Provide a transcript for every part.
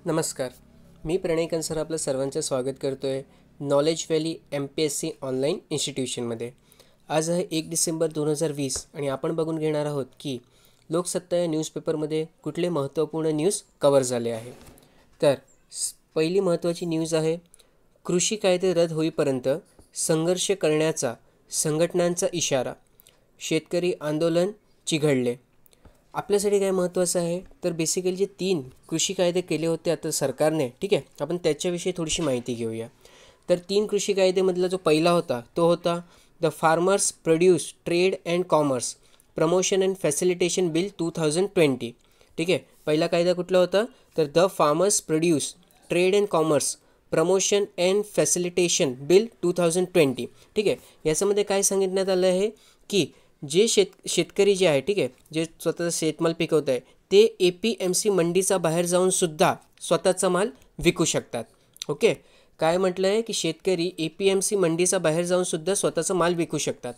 नमस्कार. मी प्रणय कंसर आपलं सर्वांचं स्वागत करतो आहे नॉलेज व्हॅली MPSC ऑनलाईन इन्स्टिट्यूशनमध्ये. आज आहे 1 डिसेंबर 2020 आणि आपण बघून घेणार आहोत की लोकसत्ता या न्यूजपेपरमध्ये कुठले महत्त्वपूर्ण न्यूज कवर झाले आहे. तर पहिली महत्त्वाची न्यूज आहे, कृषी कायदे रद्द होईपर्यंत संघर्ष करण्याचा संघटनांचा इशारा, शेतकरी आंदोलन चिघळले. आपल्यासाठी काय महत्त्वाचं आहे तर बेसिकली जे 3 कृषी कायदे केले होते आता सरकारने, ठीक आहे, आपण त्याच्याविषयी थोडीशी माहिती घेऊया. तर 3 कृषी कायदेमधला जो पहिला होता तो होता the farmers produce trade and commerce promotion and facilitation bill 2020. ठीक आहे, पहिला कायदा कुठला होता तर the farmers produce trade and commerce promotion and facilitation bill 2020. ठीक आहे, याच्यामध्ये काय सांगितण्यात आलं आहे की जे शेतकरी जे आहे, ठीक आहे, जे स्वतःचा शेतमाल पिकवत आहे ते APMC मंडीचा बाहेर जाऊन सुद्धा स्वतःचा माल विकू शकतात. ओके, काय म्हटलं आहे की शेतकरी APMC मंडीचा बाहेर जाऊन सुद्धा स्वतःचा माल विकू शकतात.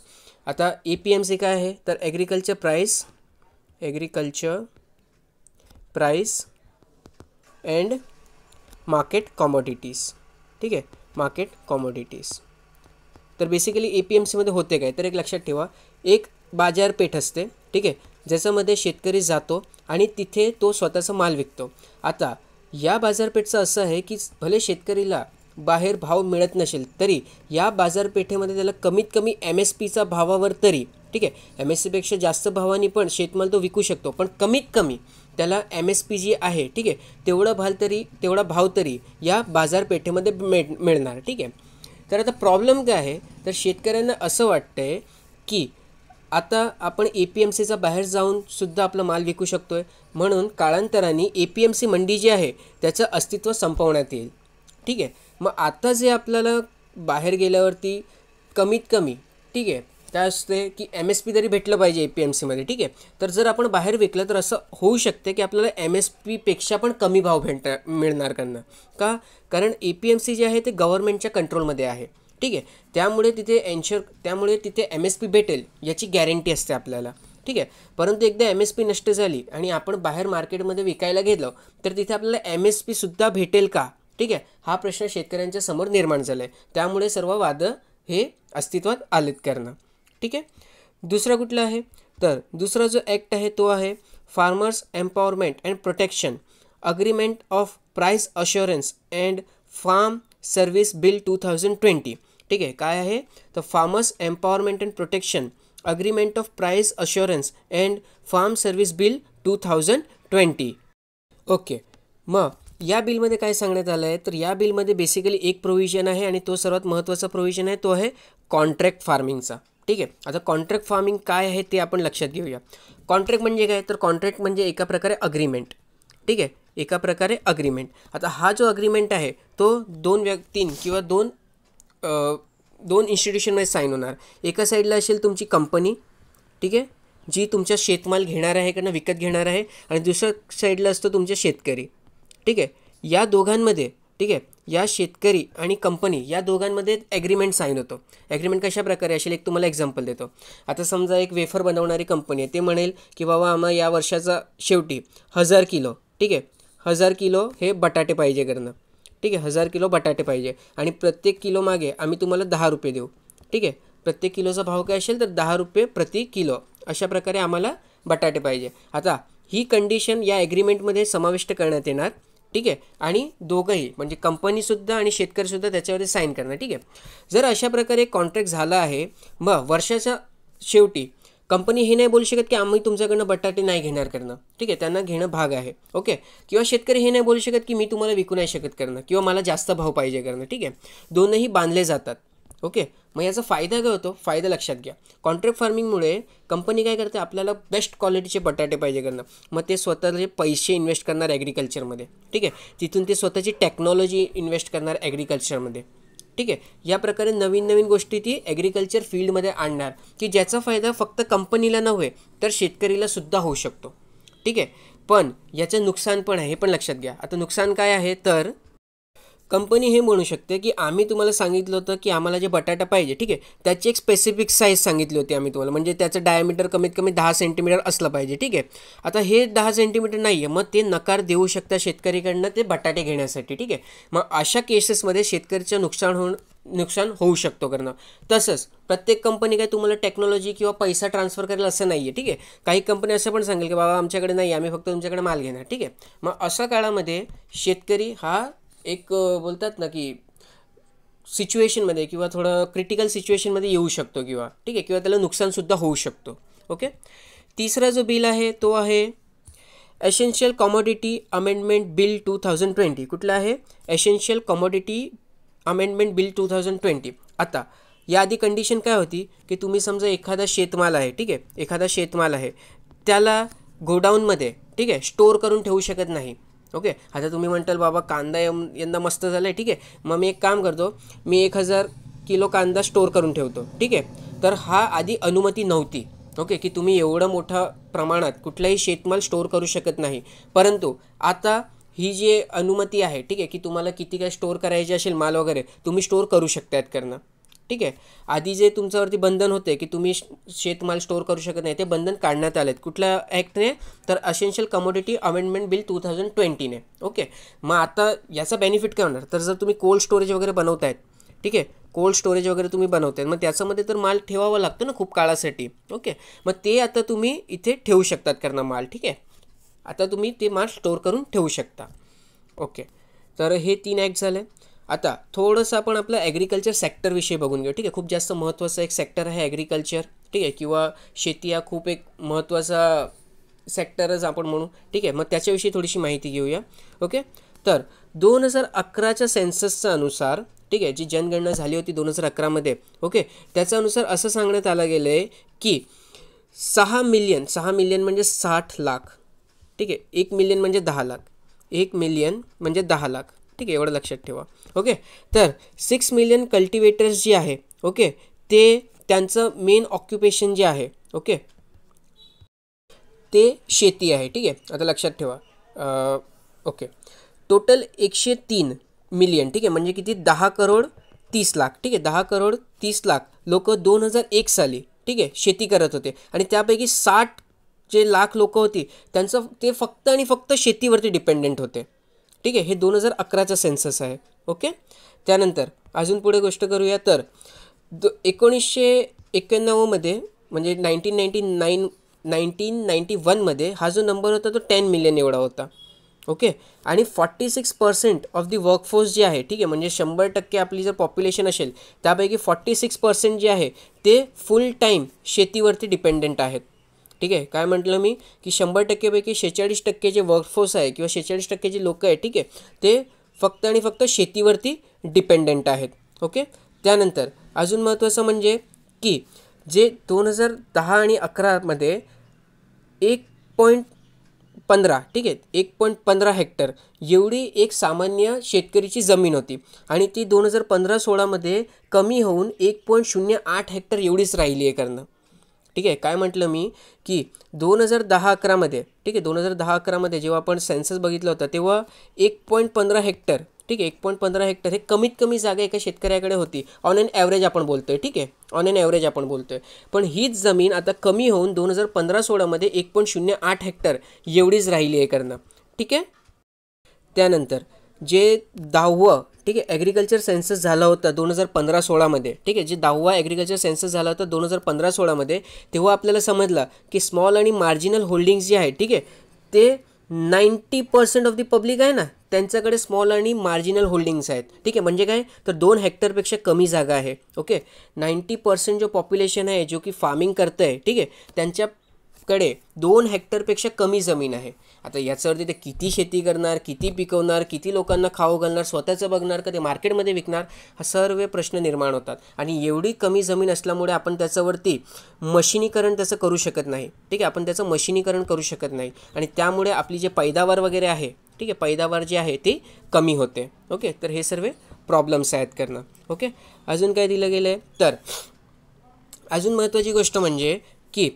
आता APMC काय आहे तर agriculture price and market commodities. ठीक आहे, मार्केट कॉमोडिटीज. तर बेसिकली APMCमध्ये होते काय तर एक लक्षात ठेवा, एक बाजारपेठ असते, ठीक आहे, ज्याच्यामध्ये शेतकरी जातो आणि तिथे तो स्वतःचा माल विकतो. आता या बाजारपेठचं असं आहे की भले शेतकरीला बाहेर भाव मिळत नसेल तरी या बाजारपेठेमध्ये त्याला कमीत कमी MSPचा भावावर तरी, ठीक आहे, MSPपेक्षा जास्त भावाने पण शेतमाल तो विकू शकतो, पण कमीत कमी त्याला MSP जी आहे, ठीक आहे, तेवढा भाव तरी या बाजारपेठेमध्ये मिळणार. ठीक आहे, तर आता प्रॉब्लेम काय आहे तर शेतकऱ्यांना असं वाटतं आहे की आता आपण APMCचा बाहेर जाऊन सुद्धा आपला माल विकू शकतो आहे, म्हणून काळांतराने APMC मंडी जी आहे त्याचं अस्तित्व संपवण्यात येईल. ठीक आहे, मग आता जे आपल्याला बाहेर गेल्यावरती कमीत कमी, ठीक आहे, काय असते की MSP तरी भेटलं पाहिजे APMCमध्ये. ठीक आहे, तर जर आपण बाहेर विकलं तर असं होऊ शकते की आपल्याला MSPपेक्षा पण कमी भाव मिळणार का, कारण APMC जे आहे ते गव्हर्नमेंटच्या कंट्रोलमध्ये आहे. ठीक आहे, त्यामुळे तिथे MSP भेटेल याची गॅरंटी असते आपल्याला. ठीक आहे, परंतु एकदा MSP नष्ट झाली आणि आपण बाहेर मार्केटमध्ये विकायला गेलो तर तिथे आपल्याला MSP सुद्धा भेटेल का, ठीक आहे, हा प्रश्न शेतकऱ्यांच्या समोर निर्माण झाला आहे. त्यामुळे सर्व वाद हे अस्तित्वात आलेत करणं. ठीक आहे, दुसरा कुठला आहे तर दुसरा जो ॲक्ट आहे तो आहे farmers empowerment and protection agreement of price assurance and farm service bill 2020. ठीक आहे, काय आहे तर farmers empowerment and protection agreement of price assurance and farm service bill 2020. Okay, मग या बिलमध्ये काय सांगण्यात आलं आहे तर या बिलमध्ये बेसिकली एक प्रोव्हिजन आहे आणि तो सर्वात महत्त्वाचा प्रोव्हिजन आहे, तो आहे कॉन्ट्रॅक्ट फार्मिंगचा. ठीक आहे, आता कॉन्ट्रॅक्ट फार्मिंग काय आहे ते आपण लक्षात घेऊया. कॉन्ट्रॅक्ट म्हणजे काय तर कॉन्ट्रॅक्ट म्हणजे एका प्रकारे अग्रीमेंट. ठीक आहे, एका प्रकारे अग्रीमेंट. आता हा जो अग्रीमेंट आहे तो 2 व्यक्तीं किंवा दोन इन्स्टिट्यूशनमध्ये साईन होणार. एका साईडला असेल तुमची कंपनी, ठीक आहे, जी तुमचा शेतमाल घेणार आहे किंवा विकत घेणार आहे, आणि दुसऱ्या साईडला असतो तुमचे शेतकरी. ठीक आहे, या दोघांमध्ये, ठीक आहे, या शेतकरी आणि कंपनी या दोघांमध्ये ॲग्रीमेंट साईन होतो. ॲग्रीमेंट कशा प्रकारे असेल एक तुम्हाला एक्झाम्पल देतो. आता समजा एक वेफर बनवणारी कंपनी आहे, ते म्हणेल की बाबा आम्हाला या वर्षाचा शेवटी 1000 किलो, ठीक आहे, 1000 किलो हे बटाटे पाहिजे करणं. ठीक आहे, 1000 किलो बटाटे पाहिजे आणि प्रत्येक किलो मागे आम्ही तुम्हाला 10 रुपये देऊ. ठीक आहे, प्रत्येक किलोचा भाव काय असेल तर 10 रुपये प्रति किलो, अशा प्रकारे आम्हाला बटाटे पाहिजे. आता ही कंडिशन या ॲग्रीमेंटमध्ये समाविष्ट करण्यात येणार. ठीक आहे, आणि दोघंही म्हणजे कंपनीसुद्धा आणि शेतकरीसुद्धा त्याच्यावरती साईन करणार. ठीक आहे, जर अशा प्रकारे कॉन्ट्रॅक्ट झाला आहे, मग वर्षाच्या शेवटी कंपनी हे नाही बोलू शकत की आम्ही तुमच्याकडनं बटाटे नाही घेणार करणं. ठीक आहे, त्यांना घेणं भाग आहे. ओके, किंवा शेतकरी हे नाही बोलू शकत की मी तुम्हाला विकू नाही शकत करणं किंवा मला जास्त भाव पाहिजे करणं. ठीक आहे, दोनही बांधले जातात. ओके, मग याचा फायदा काय होतो, फायदा लक्षात घ्या. कॉन्ट्रॅक्ट फार्मिंगमुळे कंपनी काय करते, आपल्याला बेस्ट क्वालिटीचे बटाटे पाहिजे करणं, मग ते स्वतःचे पैसे इन्व्हेस्ट करणार ॲग्रिकल्चरमध्ये. ठीक आहे, तिथून ते स्वतःची टेक्नॉलॉजी इन्व्हेस्ट करणार ॲग्रिकल्चरमध्ये. ठीक आहे, या प्रकारे नवीन नवीन गोष्टी ती ॲग्रिकल्चर फील्डमध्ये आणणार की ज्याचा फायदा फक्त कंपनीला नव्हे तर शेतकरीला सुद्धा होऊ शकतो. ठीक आहे, पण याचं नुकसान पण आहे, हे पण लक्षात घ्या. आता नुकसान काय आहे तर कंपनी हे म्हणू शकते की आम्ही तुम्हाला सांगितलं होतं की आम्हाला जे बटाटा पाहिजे, ठीक आहे, त्याची एक स्पेसिफिक साईज सांगितली होती आम्ही तुम्हाला, म्हणजे त्याचं डायमीटर कमीत कमी 10 सेंटीमीटर असलं पाहिजे, ठीक आहे. आता हे 10 सेंटीमीटर नाही आहे, मग ते नकार देऊ शकता शेतकरीकडनं ते बटाटे घेण्यासाठी, ठीक आहे. मग अशा केसेसमध्ये शेतकऱ्याचं नुकसान होऊ शकतो करणं. तसंच प्रत्येक कंपनी काय तुम्हाला टेक्नॉलॉजी किंवा पैसा ट्रान्सफर करेल असं नाही आहे, ठीक आहे. काही कंपनी असं पण सांगेल की बाबा आमच्याकडे नाही, आम्ही फक्त तुमच्याकडे माल घेणार, ठीक आहे. मग अशा काळामध्ये शेतकरी हा एक बोलतात ना की सिच्युएशनमध्ये किंवा थोडं क्रिटिकल सिच्युएशनमध्ये येऊ शकतो किंवा, ठीक आहे, किंवा त्याला नुकसानसुद्धा होऊ शकतो. ओके. तिसरा जो बिल आहे तो आहे एसेन्शियल कमोडिटी अमेंडमेंट बिल 2020. कुठलं आहे? Essential commodity amendment bill 2020. आता याआधी कंडिशन काय होती की तुम्ही समजा एखादा शेतमाल आहे, ठीक आहे, एखादा शेतमाल आहे त्याला गोडाऊनमध्ये, ठीक आहे, स्टोअर करून ठेवू शकत नाही. ओके. आता तुम्ही म्हणताल बाबा कांदा यंदा मस्त झाला आहे, ठीक आहे, मग मी एक काम करतो, मी 1000 किलो कांदा स्टोअर करून ठेवतो, ठीक आहे. तर हा आधी अनुमती नव्हती, ओके, की तुम्ही एवढं मोठ्या प्रमाणात कुठलाही शेतमाल स्टोअर करू शकत नाही. परंतु आता ही जी अनुमती आहे, ठीक आहे, की तुम्हाला किती काय स्टोअर करायचे असेल माल वगैरे तुम्ही स्टोअर करू शकतात करणं, ठीक आहे. आधी जे तुमच्यावरती बंधन होते की तुम्ही शेतमाल स्टोअर करू शकत नाही, ते बंधन काढण्यात आलेत. कुठल्या ॲक्टने? तर एसेन्शियल कमोडिटी अमेंडमेंट बिल 2020ने. ओके. मग आता याचा बेनिफिट काय होणार? तर जर तुम्ही कोल्ड स्टोरेज वगैरे बनवतायत, ठीक आहे, कोल्ड स्टोरेज वगैरे तुम्ही बनवतायत, मग त्याच्यामध्ये तर माल ठेवावा लागतो ना खूप काळासाठी. ओके. मग ते आता तुम्ही इथे ठेवू शकतात करणं माल, ठीक आहे. आता तुम्ही ते माल स्टोअर करून ठेवू शकता. ओके. तर हे 3 ॲक्ट झाले. आता थोडंसं आपण आपलं ॲग्रिकल्चर सेक्टरविषयी बघून घेऊ, ठीक आहे. खूप जास्त महत्त्वाचं एक सेक्टर आहे ॲग्रिकल्चर, ठीक आहे, किंवा शेती हा खूप एक महत्त्वाचा सेक्टरच आपण म्हणू, ठीक आहे. मग त्याच्याविषयी थोडीशी माहिती घेऊया. ओके. तर 2011च्या सेन्ससच्या अनुसार, ठीक आहे, जी जनगणना झाली होती 2011मध्ये, ओके, त्याच्यानुसार असं सांगण्यात आलं गेलं आहे की 6 मिलियन म्हणजे 60 लाख, ठीक आहे, 1 मिलियन म्हणजे 10 लाख, 1 मिलियन म्हणजे 10 लाख, ठीक आहे, एवढं लक्षात ठेवा. ओके. तर 6 मिलियन कल्टिवेटर्स जे आहे, ओके, ते त्यांचं मेन ऑक्युपेशन जे आहे, ओके, ते शेती आहे, ठीक आहे. आता लक्षात ठेवा. ओके. टोटल 103 मिलियन, ठीक आहे, म्हणजे किती? 10,30,00,000, ठीक आहे, 10,30,00,000 लोक 2001 साली, ठीक आहे, शेती करत होते. आणि त्यापैकी 60 जे लाख लोक होती त्यांचं ते फक्त आणि फक्त शेतीवरती डिपेंडेंट होते, ठीक आहे. हे 2011चा सेन्सस आहे. ओके. त्यानंतर अजून पुढे गोष्ट करूया. तर 1991मध्ये म्हणजे 1991मध्ये हा जो नंबर होता तो 10 मिलियन एवढा होता. ओके. आणि 46% ऑफ दी वर्कफोर्स जे आहे, ठीक आहे, म्हणजे 100% आपली जर पॉप्युलेशन असेल त्यापैकी 46% जे आहे ते फुल टाईम शेतीवरती डिपेंडेंट आहेत, ठीक आहे. काय म्हटलं मी की 100%पैकी 46% जे वर्कफोर्स आहे किंवा 46% जे लोक आहे, ठीक आहे, ते फक्त आणि फक्त शेतीवरती डिपेंडेंट आहेत. ओके. त्यानंतर अजून महत्त्वाचं म्हणजे की जे 2010 आणि 11मध्ये 1.15, ठीक आहे, 1.15 हेक्टर एवढी एक सामान्य शेतकरीची जमीन होती आणि ती 2015-16मध्ये कमी होऊन 1.08 हेक्टर एवढीच राहिली आहे करणं, ठीक आहे. काय म्हटलं मी की 2010-11मध्ये, ठीक आहे, 2010-11मध्ये जेव्हा आपण सेन्सस बघितलं होतं तेव्हा 1.15 हेक्टर, ठीक आहे, 1.15 हेक्टर हे कमीत कमी जागा एका शेतकऱ्याकडे होती. ऑन एन ॲव्हरेज आपण बोलतो आहे, ठीक आहे, ऑन एन ॲव्हरेज आपण बोलतो आहे. पण हीच जमीन आता कमी होऊन 2015-16मध्ये 1.08 हेक्टर एवढीच राहिली आहे करणं, ठीक आहे. त्यानंतर जे 10वं, ठीक आहे, ॲग्रिकल्चर सेन्सस झाला होता 2015-16मध्ये, ठीक आहे, जे 10वा ॲग्रिकल्चर सेन्सस झाला होता 2015-16मध्ये, तेव्हा आपल्याला समजलं की स्मॉल आणि मार्जिनल होल्डिंग्स जे आहे, ठीक आहे, ते 90% ऑफ दी पब्लिक आहे ना त्यांच्याकडे स्मॉल आणि मार्जिनल होल्डिंग्स आहेत, ठीक आहे. म्हणजे काय? तर 2 हेक्टरपेक्षा कमी जागा आहे. ओके. 90% जो पॉप्युलेशन आहे जो की फार्मिंग करतं आहे, ठीक आहे, त्यांच्याकडे 2 हेक्टरपेक्षा कमी जमीन आहे. आता याच्यावरती ते किती शेती करणार, किती पिकवणार, किती लोकांना खाऊ घालणार, स्वतःचं बघणार का ते मार्केटमध्ये विकणार, हा सर्व प्रश्न निर्माण होतात. आणि एवढी कमी जमीन असल्यामुळे आपण त्याच्यावरती मशिनीकरण त्याचं करू शकत नाही, ठीक आहे, आपण त्याचं मशिनीकरण करू शकत नाही आणि त्यामुळे आपली जे पैदावार वगैरे आहे, ठीक आहे, पैदावार जी आहे ती कमी होते. ओके. तर हे सर्व प्रॉब्लेम्स आहेत करणं. ओके. अजून काय दिलं गेलं आहे? तर अजून महत्त्वाची गोष्ट म्हणजे की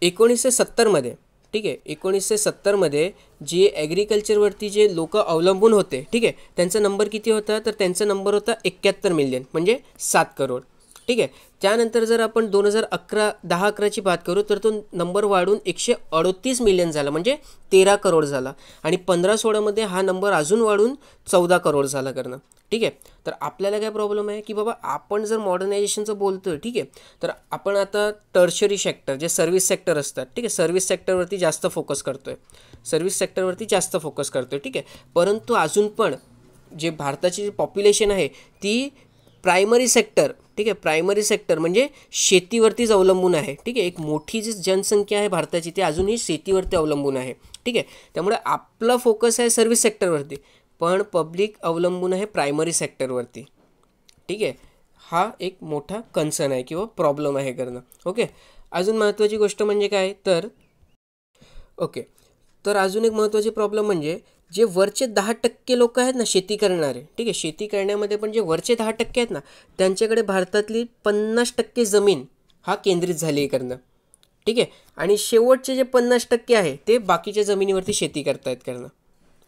1970मध्ये, ठीक आहे 1970मध्ये जे ॲग्रिकल्चरवरती जे लोक अवलंबून होते, ठीक आहे, त्यांचा नंबर किती होता, तर त्यांचा नंबर होता 71 मिलियन म्हणजे 7 करोड. ठीक आहे. त्यानंतर जर आपण 2010-11ची बात करू तर तो नंबर वाढून 138 मिलियन झाला म्हणजे 13 करोड झाला. आणि 15-16मध्ये हा नंबर अजून वाढून 14 करोड झाला करणं. ठीक आहे. तर आपल्याला काय प्रॉब्लेम आहे की बाबा आपण जर मॉडर्नायझेशनचं बोलतोय, ठीक आहे, तर आपण आता टर्शरी सेक्टर जे सर्व्हिस सेक्टर असतात, ठीक आहे, सर्व्हिस सेक्टरवरती जास्त फोकस करतोय, ठीक आहे. परंतु अजून पण जे भारताची जी पॉप्युलेशन आहे ती प्रायमरी सेक्टर, ठीक आहे, प्रायमरी सेक्टर म्हणजे शेतीवरतीच अवलंबून आहे. ठीक आहे. एक मोठी जी जनसंख्या आहे भारताची ती अजूनही शेतीवरती अवलंबून आहे. ठीक आहे. त्यामुळे आपला फोकस आहे सर्व्हिस सेक्टरवरती, पण पब्लिक अवलंबून आहे प्रायमरी सेक्टरवरती. ठीक आहे. हा एक मोठा कन्सर्न आहे किंवा प्रॉब्लेम आहे करणं. ओके. अजून महत्त्वाची गोष्ट म्हणजे काय तर तर अजून एक महत्त्वाची प्रॉब्लेम म्हणजे जे वरचे 10% लोक आहेत ना शेती करणारे, ठीक आहे, शेती करण्यामध्ये पण जे वरचे 10% आहेत ना त्यांच्याकडे भारतातली 50% जमीन हा केंद्रित झाली आहे करणं. ठीक आहे. आणि शेवटचे जे 50% आहे ते बाकीच्या जमिनीवरती शेती करतायत करणं.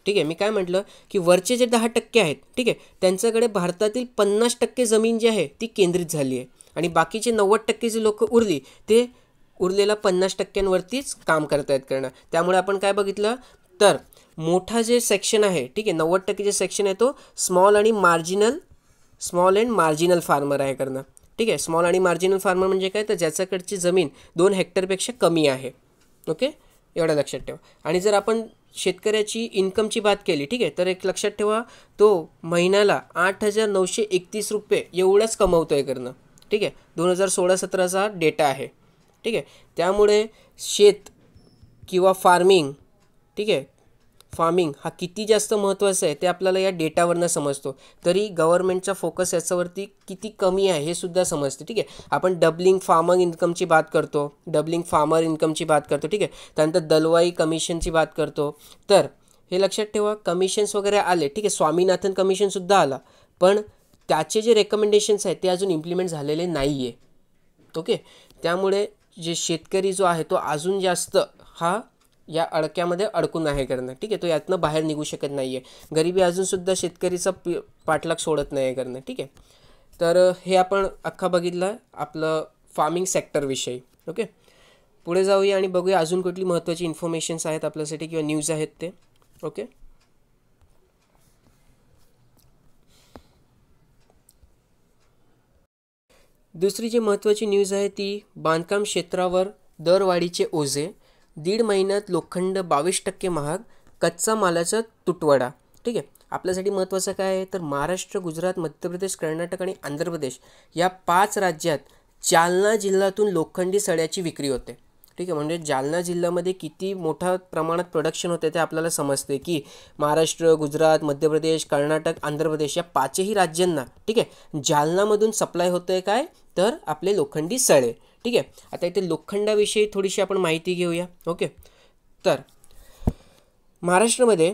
ठीक आहे. मी काय म्हटलं की वरचे जे 10% आहेत, ठीक आहे, त्यांच्याकडे भारतातील 50% जमीन जी आहे ती केंद्रित झाली आहे आणि बाकीचे 90% जे लोक उरली ते उरलेला 50%वरतीच काम करतायत करणं. त्यामुळे आपण काय बघितलं तर मोठा जे सेक्शन आहे, ठीक आहे, 90% जे सेक्शन आहे तो स्मॉल अँड मार्जिनल फार्मर आहे करणं. ठीक आहे. स्मॉल आणि मार्जिनल फार्मर म्हणजे काय तर ज्याच्याकडची जमीन 2 हेक्टरपेक्षा कमी आहे. ओके. एवढं लक्षात ठेवा. आणि जर आपण शेतकऱ्याची इन्कमची बात केली, ठीक आहे, तर एक लक्षात ठेवा तो महिन्याला 8,931 रुपये एवढंच कमवतो आहे करणं. ठीक आहे. 2016-17चा डेटा आहे. ठीक आहे. त्यामुळे शेत किंवा फार्मिंग, ठीक आहे, फार्मिंग हा किती जास्त महत्त्वाचा आहे ते आपल्याला या डेटावरनं समजतो. तरी गव्हर्नमेंटचा फोकस याच्यावरती किती कमी आहे हे सुद्धा समजते. ठीक आहे. आपण डबलिंग फार्मर इन्कमची बात करतो, ठीक आहे. त्यानंतर दलवाई कमिशनची बात करतो. तर हे लक्षात ठेवा कमिशन्स वगैरे आले, ठीक आहे, स्वामीनाथन कमिशनसुद्धा आला, पण त्याचे जे रेकमेंडेशन्स आहेत ते अजून इम्प्लिमेंट झालेले नाही आहे. ओके. त्यामुळे जे शेतकरी जो आहे तो अजून जास्त हा या अडक्यामध्ये अडकून आहे करणं. ठीक आहे. तो यातनं बाहेर निघू शकत नाही आहे. गरिबी अजूनसुद्धा शेतकरीचा पाठलाग सोडत नाही आहे करणं. ठीक आहे. तर हे आपण अख्खा बघितलं आपलं फार्मिंग सेक्टरविषयी. ओके. पुढे जाऊया आणि बघूया अजून कुठली महत्त्वाची इन्फॉर्मेशन्स आहेत आपल्यासाठी किंवा न्यूज आहेत ते. ओके. दुसरी जी महत्त्वाची न्यूज आहे ती बांधकाम क्षेत्रावर दरवाढीचे ओझे, 1.5 महिन्यात लोखंड 22% महाग, कच्चा मालाचा तुटवडा. ठीक आहे. आपल्यासाठी महत्त्वाचं काय आहे तर महाराष्ट्र, गुजरात, मध्य प्रदेश, कर्नाटक आणि आंध्र प्रदेश या 5 राज्यात जालना जिल्ह्यातून लोखंडी सळ्याची विक्री होते. ठीक आहे. म्हणजे जालना जिल्ह्यामध्ये किती मोठ्या प्रमाणात प्रोडक्शन होते ते आपल्याला समजते की महाराष्ट्र, गुजरात, मध्य प्रदेश, कर्नाटक, आंध्र प्रदेश या 5ही राज्यांना, ठीक आहे, जालनामधून सप्लाय होतं आहे काय तर आपले लोखंडी सळे. ठीक आहे. आता इथे लोखंडाविषयी थोडीशी आपण माहिती घेऊया. ओके. तर महाराष्ट्रामध्ये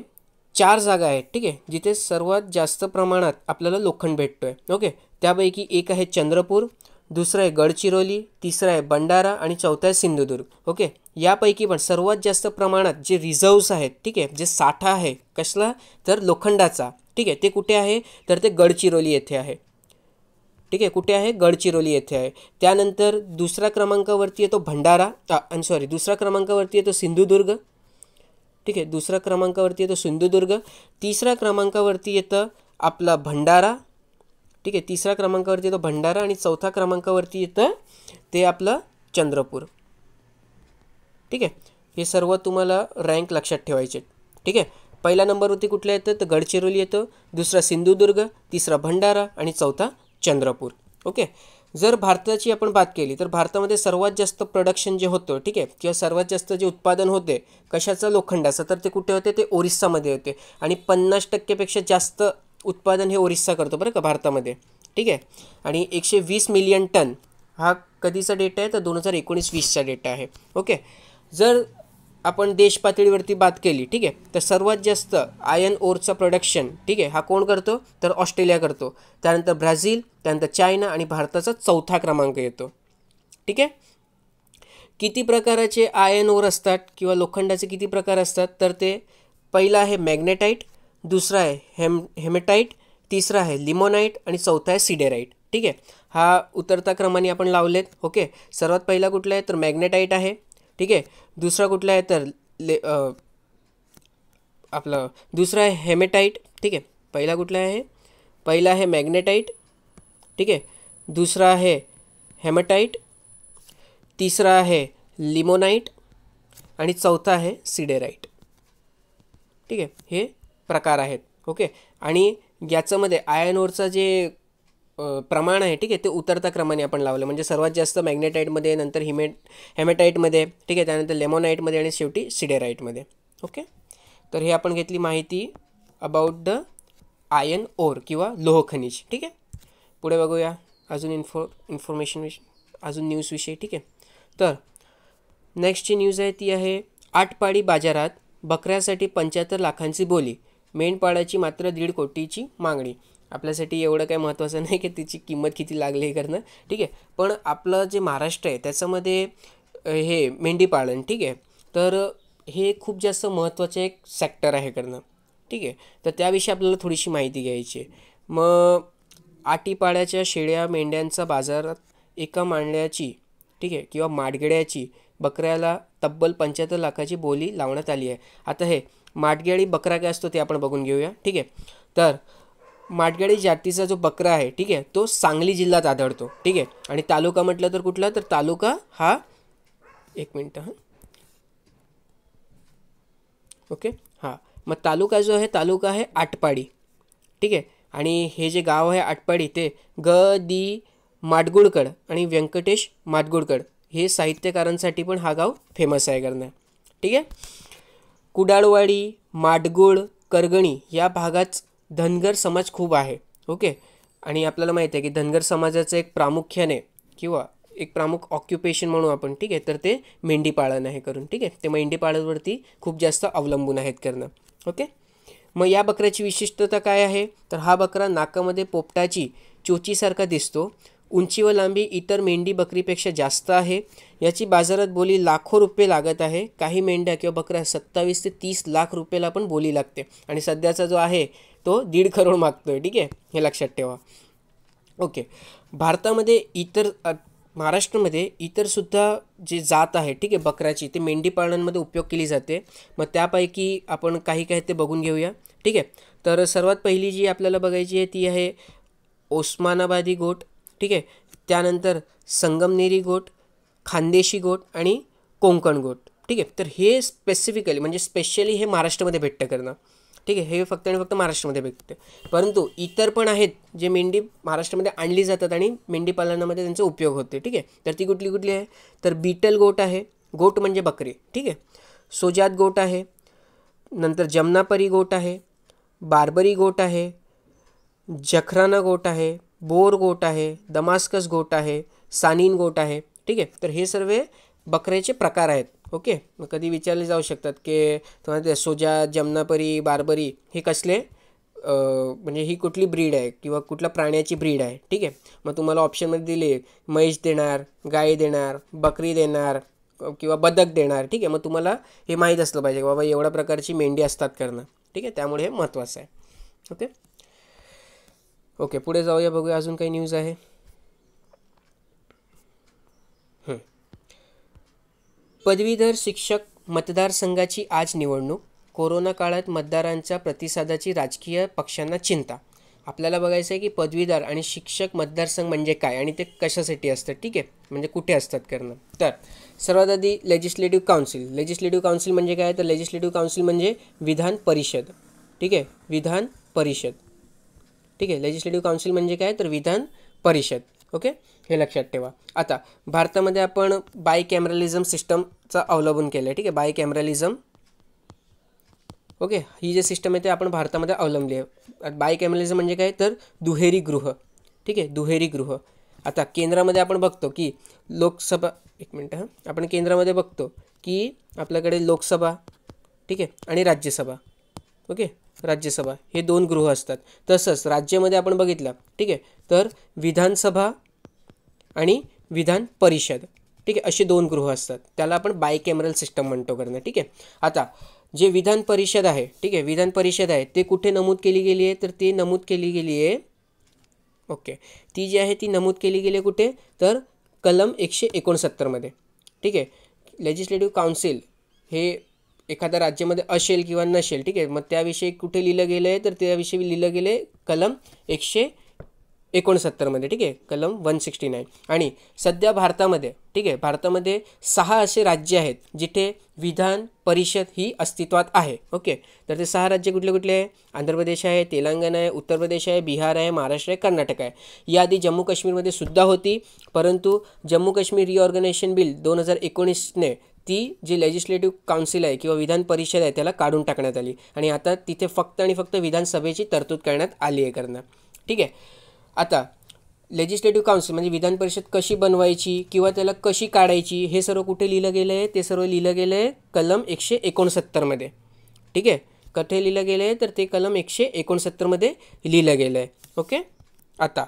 4 जागा आहेत, ठीक आहे, जिथे सर्वात जास्त प्रमाणात आपल्याला लोखंड भेटतो आहे. ओके. त्यापैकी एक आहे चंद्रपूर, दुसरं आहे गडचिरोली, तिसरं आहे भंडारा आणि चौथा आहे सिंधुदुर्ग. ओके. यापैकी पण सर्वात जास्त प्रमाणात जे रिझर्व्स आहेत, ठीक आहे, जे साठा आहे कसला तर लोखंडाचा, ठीक आहे, ते कुठे आहे तर ते गडचिरोली येथे आहे. ठीक आहे. कुठे आहे गडचिरोली येथे आहे. त्यानंतर दुसऱ्या क्रमांकावरती येतो दुसऱ्या क्रमांकावरती येतो सिंधुदुर्ग. ठीक आहे. दुसऱ्या क्रमांकावरती येतो सिंधुदुर्ग. तिसऱ्या क्रमांकावरती येतं आपला भंडारा. ठीक आहे. तिसऱ्या क्रमांकावरती येतो भंडारा आणि चौथ्या क्रमांकावरती येतं ते आपलं चंद्रपूर. ठीक आहे. हे सर्व तुम्हाला रँक लक्षात ठेवायचे. ठीक आहे. पहिल्या नंबरवरती कुठलं येतं तर गडचिरोली येतं, दुसरा सिंधुदुर्ग, तिसरा भंडारा आणि चौथा चंद्रपूर. ओके. जर भारताची आपण बात केली तर भारतामध्ये सर्वात जास्त प्रोडक्शन जे होतं, ठीक आहे, किंवा सर्वात जास्त जे उत्पादन होते कशाचं लोखंडाचं तर ते कुठे होते ते ओरिसामध्ये होते आणि 50%पेक्षा जास्त उत्पादन हे ओरिसा करतो बरं का भारतामध्ये. ठीक आहे. आणि 120 मिलियन टन हा कधीचा डेटा आहे तर 2019-20चा डेटा आहे. ओके. जर आपण देश पातळीवरती बात केली, ठीक आहे, तर सर्वात जास्त आयर्न ओरचा प्रोडक्शन, ठीक आहे, हा कोण करतो तर ऑस्ट्रेलिया करतो. त्यानंतर ब्राझील, त्यानंतर चायना आणि भारताचा चौथा क्रमांक येतो. ठीक आहे. किती प्रकाराचे आयर्न ओर असतात किंवा लोखंडाचे किती प्रकार असतात, तर ते पहिला आहे मॅग्नेटाईट, दुसरा आहे हेमेटाईट, तिसरा आहे लिमोनाईट आणि चौथा आहे सिडेराईट. ठीक आहे, हा उतरता क्रमाने आपण लावलेत. ओके, सर्वात पहिला कुठला आहे तर मॅग्नेटाईट आहे. ठीक आहे, दुसरा कुठला आहे तर आपलं दुसरा आहे हेमेटाईट. ठीक आहे, पहिला कुठला आहे, पहिला आहे मॅग्नेटाईट. ठीक आहे, दुसरा आहे हेमेटाईट, तिसरा आहे लिमोनाईट आणि चौथा आहे सिडेराईट. ठीक आहे, हे प्रकार आहेत. ओके, आणि याच्यामध्ये आयर्न ओरचं जे प्रमाण आहे, ठीक आहे, ते उतरता क्रमाने आपण लावलं. म्हणजे सर्वात जास्त मॅग्नेटाईटमध्ये, नंतर हेमेटाईटमध्ये, ठीक आहे, त्यानंतर लेमोनाईटमध्ये आणि शेवटी सिडेराईटमध्ये. ओके, तर हे आपण घेतली माहिती अबाउट द आयर्न ओर किंवा लोह खनिज. ठीक आहे, पुढे बघूया अजून इन्फॉर्मेशन अजून न्यूजविषयी. ठीक आहे, तर नेक्स्टची न्यूज आहे ती आहे आटपाडी बाजारात बकऱ्यासाठी 75 लाखांची बोली, मेंढपाळाची मात्र 1.5 कोटीची मागणी. आपल्यासाठी एवढं काही महत्त्वाचं नाही की तिची किंमत किती लागली हे करणं. ठीक आहे, पण आपलं जे महाराष्ट्र आहे त्याच्यामध्ये हे मेंढीपालन, ठीक आहे, तर हे खूप जास्त महत्त्वाचं एक सेक्टर आहे करणं. ठीक आहे, तर त्याविषयी आपल्याला थोडीशी माहिती घ्यायची आहे. मग आटीपाड्याच्या शेळ्या मेंढ्यांचा बाजारात एका मांडल्याची, ठीक आहे, किंवा माडगेड्याची बकऱ्याला तब्बल 75 लाखाची बोली लावण्यात आली आहे. आता हे माडगेडी बकरा काय असतो ते आपण बघून घेऊया. ठीक आहे, तर माडगेडी जातीचा जो बकरा आहे, ठीक आहे, तो सांगली जिल्ह्यात आढळतो. ठीक आहे, आणि तालुका म्हटलं तर कुठला, तर तालुका हा, एक मिनटं हां, ओके, हां, मग तालुका जो आहे, तालुका आहे आटपाडी. ठीक आहे, आणि हे जे गाव आहे आटपाडी ते दी माडगुळकर आणि व्यंकटेश माडगुळकर हे साहित्यकारांसाठी पण हा गाव फेमस आहे करणं. ठीक आहे, कुडाळवाडी, माडगुळ, करगणी या भागात धनगर समाज खूप आहे. ओके, आणि आपल्याला माहिती आहे की धनगर समाजाचं एक प्रामुख्याने किंवा एक प्रामुख ऑक्युपेशन म्हणू आपण, ठीक आहे, तर ते मेंढीपालन आहे करून. ठीक आहे, ते मेंढीपालनवरती खूप जास्त अवलंबून आहेत करणं. ओके, मग या बकऱ्याची विशिष्टता काय आहे, तर हा बकरा नाकामध्ये पोपटाची चोचीसारखा दिसतो. उंची व लांबी इतर मेंढी बकरीपेक्षा जास्त आहे. याची बाजारात बोली लाखो रुपये लागत आहे. काही मेंढ्या किंवा बकऱ्या 27 ते 30 लाख रुपयाला पण बोली लागते. आणि सध्याचा जो आहे तो 1.5 करोड मागतोय. ठीक आहे, हे लक्षात ठेवा. ओके, भारतामध्ये महाराष्ट्रामध्ये इतरसुद्धा जे जात आहे, ठीक आहे, बकऱ्याची, ते मेंढीपालनामध्ये उपयोग केली जाते. मग त्यापैकी आपण काही ते बघून घेऊया. ठीक आहे, तर सर्वात पहिली जी आपल्याला बघायची आहे ती आहे ओस्मानाबादी गोट. ठीक आहे, त्यानंतर संगमनेरी गोट, खानदेशी गोट आणि कोकण गोट. ठीक आहे, तर हे स्पेसिफिकली म्हणजे स्पेशली हे महाराष्ट्रामध्ये भेटतं करणं. ठीक आहे, हे फक्त आणि फक्त महाराष्ट्रामध्ये भेटते. परंतु इतर पण आहेत जे मेंढी महाराष्ट्रामध्ये आणली जातात आणि मेंढीपालनामध्ये त्यांचा उपयोग होते. ठीक आहे, तर ती कुठली कुठली आहे, तर बीटल गोट आहे, गोट म्हणजे बकरी. ठीक आहे, सोजात गोट आहे, नंतर जमनापरी गोट आहे, बार्बरी गोट आहे, जखराना गोट आहे, बोर गोट आहे, दमास्कस गोट आहे, सानीन गोट आहे. ठीक आहे, तर हे सर्व बकऱ्याचे प्रकार आहेत. ओके, मग कधी विचारले जाऊ शकतात की तुम्हाला सोजा, जमनापरी, बार्बरी हे कसले म्हणजे ही कुठली ब्रीड आहे किंवा कुठल्या प्राण्याची ब्रीड आहे. ठीक आहे, मग तुम्हाला ऑप्शनमध्ये दिले म्हैस देणार, गाय देणार, बकरी देणार किंवा बदक देणार. ठीक आहे, मग तुम्हाला हे माहीत असलं पाहिजे की बाबा एवढ्या प्रकारची मेंढी असतात करणं. ठीक आहे, त्यामुळे हे महत्त्वाचं आहे. ओके ओके, पुढे जाऊया, बघूया अजून काही न्यूज आहे. पदवीधर शिक्षक मतदारसंघाची आज निवडणूक. कोरोना काळात मतदारांच्या प्रतिसादाची राजकीय पक्षांना चिंता. आपल्याला बघायचं आहे की पदवीधर आणि शिक्षक मतदारसंघ म्हणजे काय आणि ते कशासाठी असतं. ठीक आहे, म्हणजे कुठे असतात करणं. तर सर्वात आधी लेजिस्लेटिव्ह काउन्सिल. लेजिस्लेटिव्ह काउन्सिल म्हणजे काय, तर लेजिस्लेटिव्ह काउन्सिल म्हणजे विधान परिषद. ठीक आहे, विधान परिषद. ठीक आहे, लेजिस्लेटिव्ह काउन्सिल म्हणजे काय, तर विधान परिषद. ओके, हे लक्षात ठेवा. आता भारतामध्ये आपण बाय कॅमरलिझम सिस्टमचा अवलंबून केलं आहे. ठीक आहे, बाय कॅमरलिझम. ओके, ही जी सिस्टम आहे ते आपण भारतामध्ये अवलंबली आहे. बाय कॅमरलिझम म्हणजे काय, तर दुहेरी गृह. ठीक आहे, दुहेरी गृह. आता केंद्रामध्ये आपण बघतो की लोकसभा, एक मिनटं हां, आपण केंद्रामध्ये बघतो की आपल्याकडे लोकसभा, ठीक आहे, आणि राज्यसभा. ओके, राज्यसभा हे 2 गृह असतात. तसंच राज्यामध्ये आपण बघितलं, ठीक आहे, तर विधानसभा आणि विधान परिषद. ठीक आहे, असे 2 गृह असतात, त्याला आपण बायकॅमरल सिस्टम म्हणतो करणं. ठीक आहे. आता जे विधान परिषद आहे, ठीक आहे, विधान परिषद आहे ते कुठे नमूद केली गेली आहे, तर ती नमूद केली गेली आहे, ओके, ती जी आहे ती नमूद केली गेली आहे कुठे, तर कलम 169 मध्ये. ठीक आहे. लेजिस्लेटिव्ह काउन्सिल हे एखाद्या राज्यामध्ये असेल किंवा नसेल, ठीक आहे, मग त्याविषयी कुठे लिहिलं गेलं आहे, तर त्याविषयी लिहिलं गेलं आहे कलम 169 मध्ये. ठीक आहे, कलम 169. आणि सध्या भारतामध्ये, ठीक आहे, भारतामध्ये 6 असे राज्य आहेत जिथे विधान परिषद ही अस्तित्वात आहे. ओके, तर ते 6 राज्य कुठले कुठले आहे, आंध्र प्रदेश आहे, तेलंगणा आहे, उत्तर प्रदेश आहे, बिहार आहे, महाराष्ट्र आहे, कर्नाटक आहे. याआधी जम्मू काश्मीरमध्ये सुद्धा होती, परंतु जम्मू काश्मीर रिऑर्गनायझेशन बिल 2019ने ती जी लेजिस्लेटिव्ह काउन्सिल आहे किंवा विधान परिषद आहे त्याला काढून टाकण्यात आली आणि आता तिथे फक्त आणि फक्त विधानसभेची तरतूद करण्यात आली आहे करणं. ठीक आहे. आता लेजिस्लेटिव्ह काउन्सिल म्हणजे विधान परिषद कशी बनवायची किंवा त्याला कशी काढायची हे सर्व कुठे लिहिलं गेलं आहे, ते सर्व लिहिलं गेलं आहे कलम 169 मध्ये. ठीक आहे, कुठे लिहिलं गेलं आहे, तर ते कलम 169 मध्ये लिहिलं गेलं आहे. ओके. आता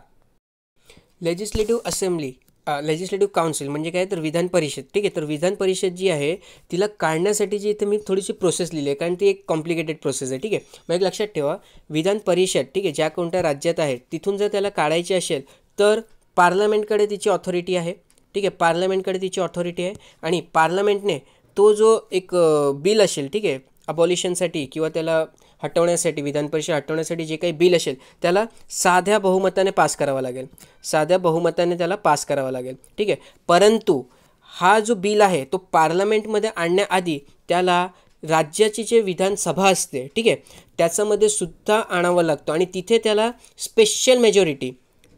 लेजिस्लेटिव्ह असेंब्ली, लेजिस्लेटिव्ह काउन्सिल म्हणजे काय, तर विधान परिषद. ठीक आहे, तर विधान परिषद जी आहे तिला काढण्यासाठी जी इथे मी थोडीशी प्रोसेस लिहिली आहे, कारण ती एक कॉम्प्लिकेटेड प्रोसेस आहे. ठीक आहे, मग एक लक्षात ठेवा, विधान परिषद, ठीक आहे, ज्या कोणत्या राज्यात आहे तिथून जर त्याला काढायची असेल तर पार्लमेंटकडे तिची ऑथॉरिटी आहे. ठीक आहे, पार्लमेंटकडे तिची ऑथॉरिटी आहे आणि पार्लमेंटने तो जो एक बिल असेल, ठीक आहे, अबॉलिशनसाठी किंवा त्याला हटवण्यासाठी, विधान परिषद हटवण्यासाठी जे काही बिल असेल त्याला साध्या बहुमताने पास करावा लागेल, साध्या बहुमताने त्याला पास करावा लागेल. ठीक आहे, परंतु हा जो बिल आहे तो पार्लमेंटमध्ये आणण्याआधी त्याला राज्याची जे विधानसभा असते, ठीक आहे, त्याच्यामध्ये सुद्धा आणावं लागतो आणि तिथे त्याला स्पेशल मेजॉरिटी,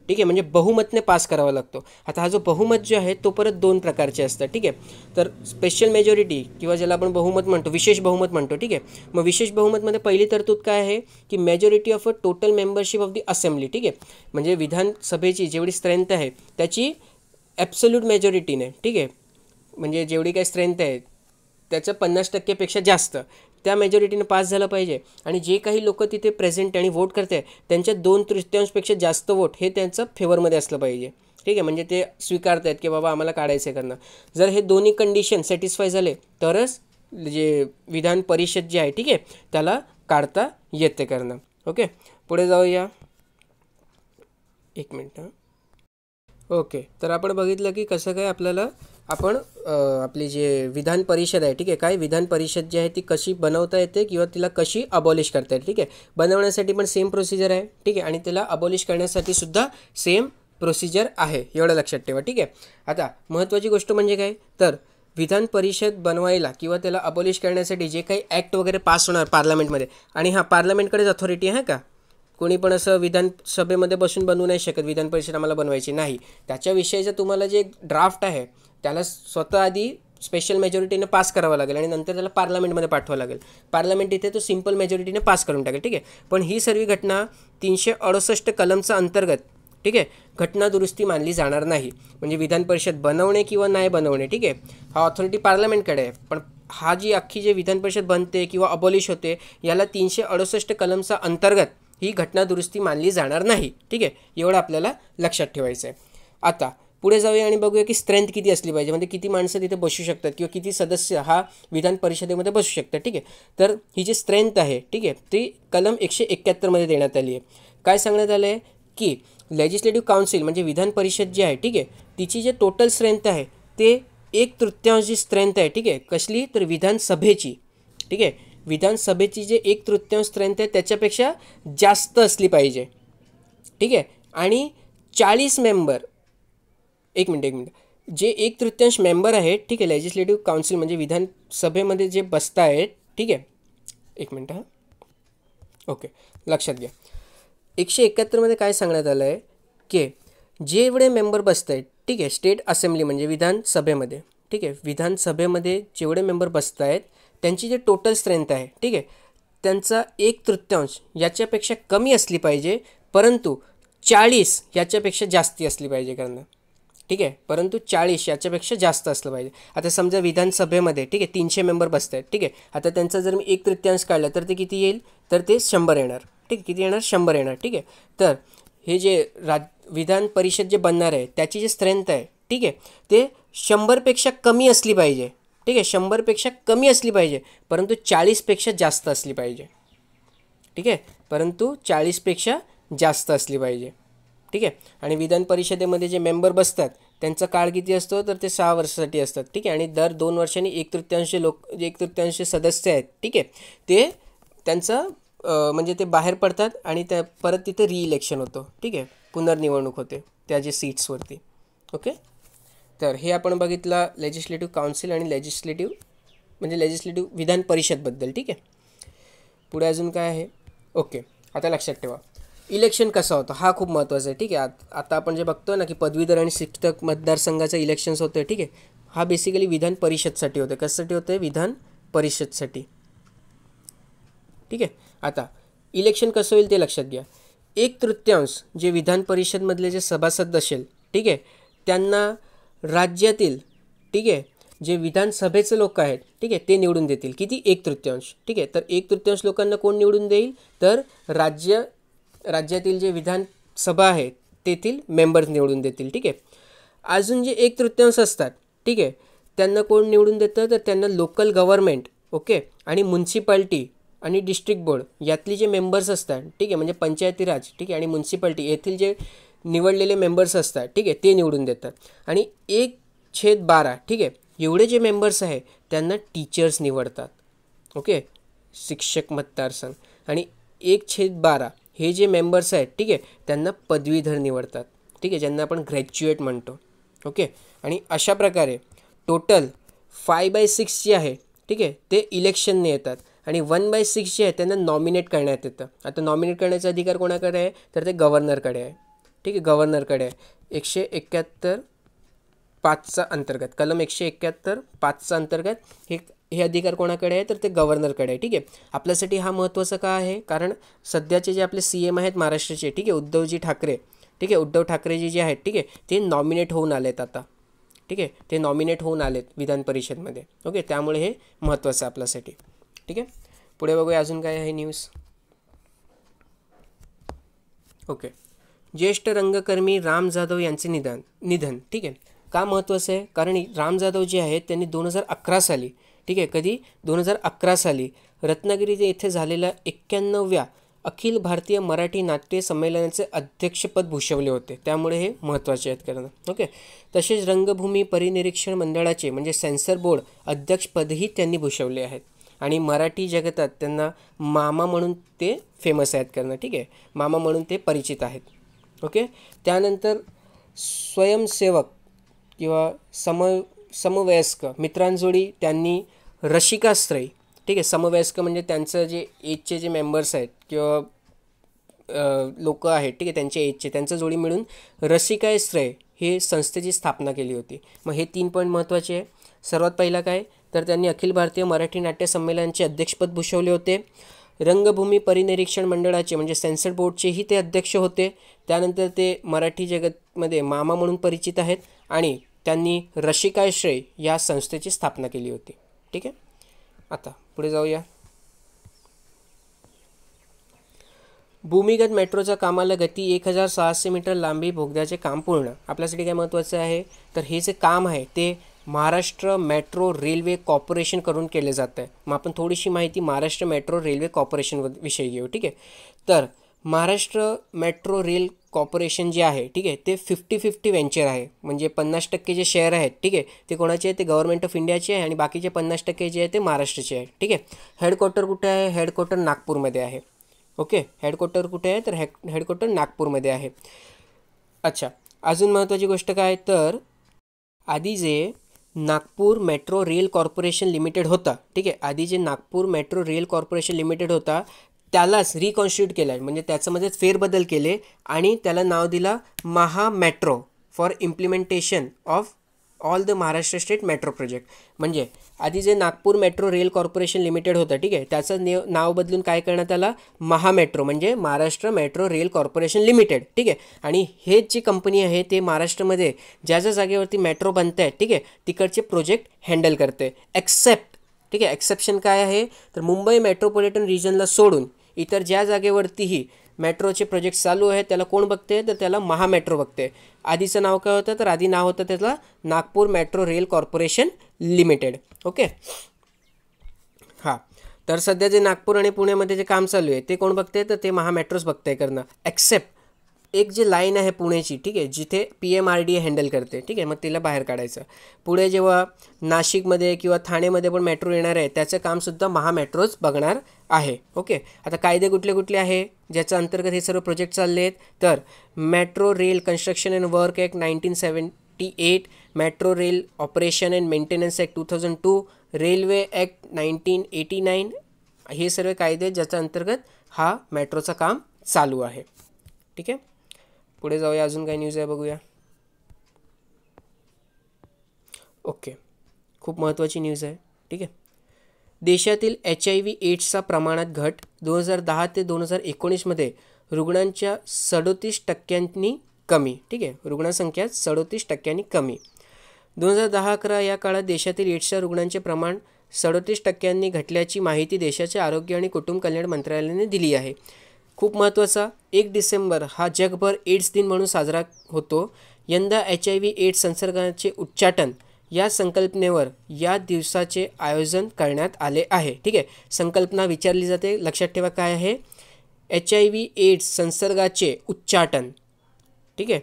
ठीक आहे, म्हणजे बहुमतने पास करावा लागतो. आता हा जो बहुमत जो आहे तो परत 2 प्रकारचे असतात. ठीक आहे, तर स्पेशल मेजॉरिटी किंवा ज्याला आपण बहुमत म्हणतो, विशेष बहुमत म्हणतो. ठीक आहे, मग विशेष बहुमतमध्ये पहिली तरतूद काय आहे की majority of a total membership of the assembly. ठीक आहे, म्हणजे विधानसभेची जेवढी स्ट्रेंथ आहे त्याची ॲब्सोल्यूट मेजॉरिटीने, ठीक आहे, म्हणजे जेवढी काही स्ट्रेंथ आहे त्याचं 50% जास्त त्या मेजॉरिटीने पास झालं पाहिजे आणि जे काही लोक तिथे प्रेझेंट आणि वोट करते त्यांच्या 2/3 जास्त वोट हे त्यांचं फेवरमध्ये असलं पाहिजे. ठीक आहे, म्हणजे ते स्वीकारत आहेत की बाबा आम्हाला काढायचं आहे करणं. जर हे दोन्ही कंडिशन सॅटिस्फाय झाले तरच जे विधान परिषद जे आहे, ठीक आहे, त्याला काढता येते करणं. ओके, पुढे जाऊया. एक मिनटं. ओके, तर आपण बघितलं की कसं काय आपल्याला आपण आपली जे विधान परिषद आहे, ठीक आहे, काय विधान परिषद जी आहे ती कशी बनवता येते किंवा तिला कशी अबॉलिश करता येते. ठीक आहे, बनवण्यासाठी पण सेम प्रोसिजर आहे. ठीक आहे, आणि तिला अबॉलिश करण्यासाठी सुद्धा सेम प्रोसिजर आहे, एवढं लक्षात ठेवा. ठीक आहे, आता महत्त्वाची गोष्ट म्हणजे काय, तर विधान परिषद बनवायला किंवा त्याला अबॉलिश करण्यासाठी जे काही ॲक्ट वगैरे पास होणार पार्लमेंटमध्ये, आणि हा पार्लमेंटकडेच अथॉरिटी आहे का, कोणी पण असं विधानसभेमध्ये बसून बनवू नाही शकत विधान परिषद आम्हाला बनवायची नाही. त्याच्याविषयीचं तुम्हाला जे ड्राफ्ट आहे त्याला स्वतः आधी स्पेशल मेजॉरिटीने पास करावं लागेल आणि नंतर त्याला पार्लमेंटमध्ये पाठवावं लागेल. पार्लमेंट इथे तो सिंपल मेजॉरिटीने पास करून टाकेल. ठीक आहे, पण ही सर्व घटना 368 कलमचा अंतर्गत, ठीक आहे, घटना दुरुस्ती मानली जाणार नाही. म्हणजे विधान परिषद बनवणे किंवा नाही बनवणे, ठीक आहे, हा ऑथॉरिटी पार्लमेंटकडे आहे, पण हा जी अख्खी जे विधान परिषद बनते किंवा अबॉलिश होते याला 368 कलमचा अंतर्गत ही घटना दुरुस्ती मानली जाणार नाही. ठीक आहे, एवढं आपल्याला लक्षात ठेवायचं आहे. आता पुढे जाऊया आणि बघूया की स्ट्रेंथ किती असली पाहिजे, म्हणजे किती माणसं तिथे बसू शकतात किंवा किती सदस्य हा विधान परिषदेमध्ये बसू शकतात. ठीक आहे, तर ही जी स्ट्रेंथ आहे, ठीक आहे, ती कलम 171 मध्ये देण्यात आली आहे. काय सांगण्यात आलं आहे की लेजिस्लेटिव्ह काउन्सिल म्हणजे विधान परिषद जी आहे, ठीक आहे, तिची जे टोटल स्ट्रेंथ आहे ते 1/3 जी स्ट्रेंथ आहे, ठीक आहे, कसली, तर विधानसभेची. ठीक आहे, विधानसभेची जे 1/3 स्ट्रेंथ आहे त्याच्यापेक्षा जास्त असली पाहिजे. ठीक आहे, आणि 40 मेंबर, एक मिनिट, जे 1/3 मेंबर आहेत, ठीक आहे, लेजिस्लेटिव्ह काउन्सिल म्हणजे विधानसभेमध्ये जे बसत आहेत, ठीक आहे, एक मिनिट हां, ओके, लक्षात घ्या. 171 मध्ये काय सांगण्यात आलं आहे की जेवढे मेंबर बसत आहेत, ठीक आहे, स्टेट असेंब्ली म्हणजे विधानसभेमध्ये, ठीक आहे, विधानसभेमध्ये जेवढे मेंबर बसत आहेत त्यांची जे टोटल स्ट्रेंथ आहे, ठीक आहे, त्यांचा 1/3 याच्यापेक्षा कमी असली पाहिजे, परंतु 40 याच्यापेक्षा जास्ती असली पाहिजे करणं. ठीक आहे, परंतु 40 याच्यापेक्षा जास्त असलं पाहिजे. आता समजा विधानसभेमध्ये, ठीक आहे, 300 मेंबर बसत आहेत, ठीक आहे, आता त्यांचा जर मी 1/3 काढलं तर ते किती येईल, तर ते 100 येणार. ठीक आहे, किती येणार, 100 येणार. ठीक आहे, तर हे जे विधान परिषद जे बनणार आहे त्याची जी स्ट्रेंथ आहे, ठीक आहे, ते 100पेक्षा कमी असली पाहिजे. ठीक आहे, 100पेक्षा कमी असली पाहिजे, परंतु 40पेक्षा जास्त असली पाहिजे. ठीक आहे, परंतु 40पेक्षा जास्त असली पाहिजे. ठीक आहे, आणि विधान परिषदेमध्ये जे मेंबर बसतात त्यांचा काळ किती असतो, तर ते 6 वर्षासाठी असतात. ठीक आहे, आणि दर 2 वर्षांनी 1/3 सदस्य आहेत. ठीक आहे, ते त्यांचं म्हणजे ते बाहेर पडतात आणि त्या परत तिथे रिइलेक्शन होतं. ठीक आहे, पुनर्निवडणूक होते त्या जे सीट्सवरती. ओके, तर हे आपण बघितलं लेजिस्लेटिव्ह काउन्सिल आणि लेजिस्लेटिव्ह विधान परिषदबद्दल. ठीक आहे, पुढे अजून काय आहे. ओके, आता लक्षात ठेवा इलेक्शन कसं होतं, हा खूप महत्त्वाचा आहे. ठीक आहे, आता आपण जे बघतो ना की पदवीधर आणि शिक्षक मतदारसंघाचं इलेक्शन्स होतं. ठीक आहे, हा बेसिकली विधान परिषदसाठी होतं. कशासाठी होतं, विधान परिषदसाठी. ठीक आहे, आता इलेक्शन कसं होईल ते लक्षात घ्या. 1/3 जे विधान परिषदमधले जे सभासद असेल, ठीक आहे, त्यांना राज्यातील, ठीक आहे, जे विधानसभेचे लोक आहेत, ठीक आहे, ते निवडून देतील. किती, 1/3. ठीक आहे, तर 1/3 लोकांना कोण निवडून देईल, तर राज्यातील जे विधानसभा आहे तेथील मेंबर्स निवडून देतील. ठीक आहे, अजून जे 1/3 असतात, ठीक आहे, त्यांना कोण निवडून देतं, तर त्यांना लोकल गव्हर्नमेंट, ओके, आणि म्युन्सिपाल्टी आणि डिस्ट्रिक्ट बोर्ड यातली जे मेंबर्स असतात, ठीक आहे, म्हणजे पंचायती राज, ठीक आहे, आणि म्युन्सिपाल्टी येथील जे निवडलेले मेंबर्स असतात, ठीक आहे, ते निवडून देतात. आणि 1/12, ठीक आहे, एवढे जे मेंबर्स आहे त्यांना टीचर्स निवडतात. ओके, शिक्षक मतदारसंघ. आणि 1/12 हे जे मेंबर्स आहेत, ठीक आहे, त्यांना पदवीधर निवडतात. ठीक आहे, ज्यांना आपण ग्रॅज्युएट म्हणतो. ओके, आणि अशा प्रकारे टोटल 5/6 जे आहे, ठीक आहे, ते इलेक्शनने येतात. आणि 1/6 जे आहे त्यांना नॉमिनेट करण्यात येतं. आता नॉमिनेट करण्याचा अधिकार कोणाकडे आहे, तर ते गव्हर्नरकडे आहे. ठीक आहे, गव्हर्नरकडे आहे. 171(5) अंतर्गत, कलम 171(5) अंतर्गत हे अधिकार कोणाकडे आहे, तर ते गव्हर्नरकडे आहे. ठीक आहे, आपल्यासाठी हा महत्त्वाचा का आहे, कारण सध्याचे जे आपले CM आहेत महाराष्ट्राचे, ठीक आहे, उद्धवजी ठाकरे, ठीक आहे, उद्धव ठाकरेजी जे आहेत, ठीक आहे, ते नॉमिनेट होऊन आलेत आता. ठीक आहे, ते नॉमिनेट होऊन आलेत विधान परिषदमध्ये. ओके, त्यामुळे हे महत्त्वाचं आहे आपल्यासाठी. ठीक आहे, पुढे बघूया अजून काय आहे न्यूज. ओके, ज्येष्ठ रंगकर्मी राम जाधव यांचे निधन. ठीक आहे, का महत्त्वाचं आहे, कारण राम जाधव जे आहेत त्यांनी 2011 साली, ठीक आहे, कधी 2011 साली रत्नागिरी येथे झालेल्या 91व्या अखिल भारतीय मराठी नाट्य संमेलनाचे अध्यक्षपद भूषवले होते. त्यामुळे हे महत्त्वाचे आहेत करणं. ओके, तसेच रंगभूमी परिनिरीक्षण मंडळाचे म्हणजे सेन्सर बोर्ड अध्यक्षपदही त्यांनी भूषवले आहेत. आणि मराठी जगतात त्यांना मामा म्हणून ते फेमस आहेत करणं. ठीक आहे, मामा म्हणून ते परिचित आहेत. ओके, त्यानंतर स्वयंसेवक किंवा समवयस्क मित्रांजोडी त्यांनी रसिकाश्रय, ठीक आहे, समवयस्क म्हणजे त्यांचं जे एजचे जे मेंबर्स आहेत किंवा लोक आहेत, ठीक आहे, त्यांच्या एजचे त्यांचं जोडी मिळून रसिकाश्रय हे संस्थेची स्थापना केली होती. मग हे 3 पॉईंट महत्त्वाचे आहे. सर्वात पहिला काय, तर त्यांनी अखिल भारतीय मराठी नाट्य संमेलनाचे अध्यक्षपद भूषवले होते. रंगभूमी परिनिरीक्षण मंडळाचे म्हणजे सेन्सर बोर्डचेही ते अध्यक्ष होते. त्यानंतर ते मराठी जगतमध्ये मामा म्हणून परिचित आहेत आणि त्यांनी रसिकाश्रय या संस्थेची स्थापना केली होती. ठीक आहे, आता पुढे जाऊया. भूमिगत मेट्रोच्या कामाला गती, 1600 मीटर लांबी बोगद्याचे काम पूर्ण. आपल्यासाठी काय महत्त्वाचं आहे, तर हे जे काम आहे ते महाराष्ट्र मेट्रो रेल्वे कॉर्पोरेशन करून केले जातं आहे. मग आपण थोडीशी माहिती महाराष्ट्र मेट्रो रेल्वे कॉर्पोरेशन विषयी घेऊ. ठीक आहे, तर महाराष्ट्र मेट्रो रेल कॉर्पोरेशन जे आहे, ठीक आहे, ते 50-50 व्हेंचर आहे. म्हणजे 50% जे शेअर आहेत, ठीक आहे, ते कोणाचे आहे, ते गव्हर्नमेंट ऑफ इंडियाचे आहे आणि बाकीचे 50% जे आहे ते महाराष्ट्राचे आहे. ठीक आहे, हेडक्वार्टर कुठे आहे, हेडक्वार्टर नागपूरमध्ये आहे. ओके, हेडक्वार्टर कुठे आहे, तर हेडक्वार्टर नागपूरमध्ये आहे. अच्छा, अजून महत्त्वाची गोष्ट काय, तर आधी जे Nagpur metro rail corporation limited होता, ठीक आहे, आधी जे Nagpur metro rail corporation limited होता त्यालाच रिकॉन्स्टिट्यूट केलं आहे. म्हणजे त्याच्यामध्येच फेरबदल केले आणि त्याला नाव दिला Maha metro for implementation of all the Maharashtra state metro project. म्हणजे आधी जे Nagpur metro rail corporation limited होतं, ठीक आहे, त्याचं नाव बदलून काय करण्यात आलं, महा मेट्रो म्हणजे Maharashtra metro rail corporation limited. ठीक आहे, आणि हेच जी कंपनी आहे ते महाराष्ट्रामध्ये ज्या ज्या जागेवरती मेट्रो बनत आहे, ठीक आहे, तिकडचे प्रोजेक्ट हँडल करते एक्सेप्ट, ठीक आहे, एक्सेप्शन काय आहे, तर मुंबई मेट्रोपॉलिटन रिजनला सोडून इतर ज्या जागेवरतीही मेट्रोचे प्रोजेक्ट चालू आहे त्याला कोण बघते, तर त्याला महामेट्रो बघते. आधीचं नाव काय होतं, तर आधी नाव होतं त्याला Nagpur metro rail corporation limited. Okay. हां, तर सध्या जे नागपूर आणि पुण्यामध्ये जे काम चालू आहे ते कोण बघते, तर ते महामेट्रोज बघताय करणं. एक्सेप्ट एक जी लाईन आहे पुण्याची, ठीक आहे, जिथे PMRDA हँडल करते, ठीक आहे, मग तिला बाहेर काढायचं. पुढे जेव्हा नाशिकमध्ये किंवा ठाणेमध्ये पण मेट्रो येणार आहे त्याचं कामसुद्धा महामेट्रोज बघणार आहे. ओके. आता कायदे कुठले कुठले आहे ज्याच्या अंतर्गत हे सर्व प्रोजेक्ट चालले आहेत, तर metro rail construction and work act 1978, metro rail operation and maintenance act 2002, railway act 1989, हे सर्व कायदे ज्याच्या अंतर्गत हा मेट्रोचं काम चालू आहे. ठीक आहे. पुढे जाऊया, अजून काय न्यूज आहे बघूया. ओके, खूप महत्त्वाची न्यूज आहे. ठीक आहे. देशातील HIV एड्सचा प्रमाणात घट 2010 ते 2019मध्ये रुग्णांच्या 37% कमी. ठीक आहे, रुग्णसंख्या 37% कमी. 2010-11 या काळात देशातील एड्सच्या रुग्णांचे प्रमाण 37% घटल्याची माहिती देशाचे आरोग्य आणि कुटुंब कल्याण मंत्रालयाने दिली आहे. खूप महत्त्वाचा, 1 डिसेंबर हा जगभर एड्स दिन म्हणून साजरा होतो. यंदा HIV एड्स संसर्गाचे उच्चाटन या संकल्पनेवर या दिवसाचे आयोजन करण्यात आले आहे. ठीक आहे, संकल्पना विचारली जाते, लक्षात ठेवा काय आहे, HIV एड्स संसर्गाचे उच्चाटन. ठीक आहे.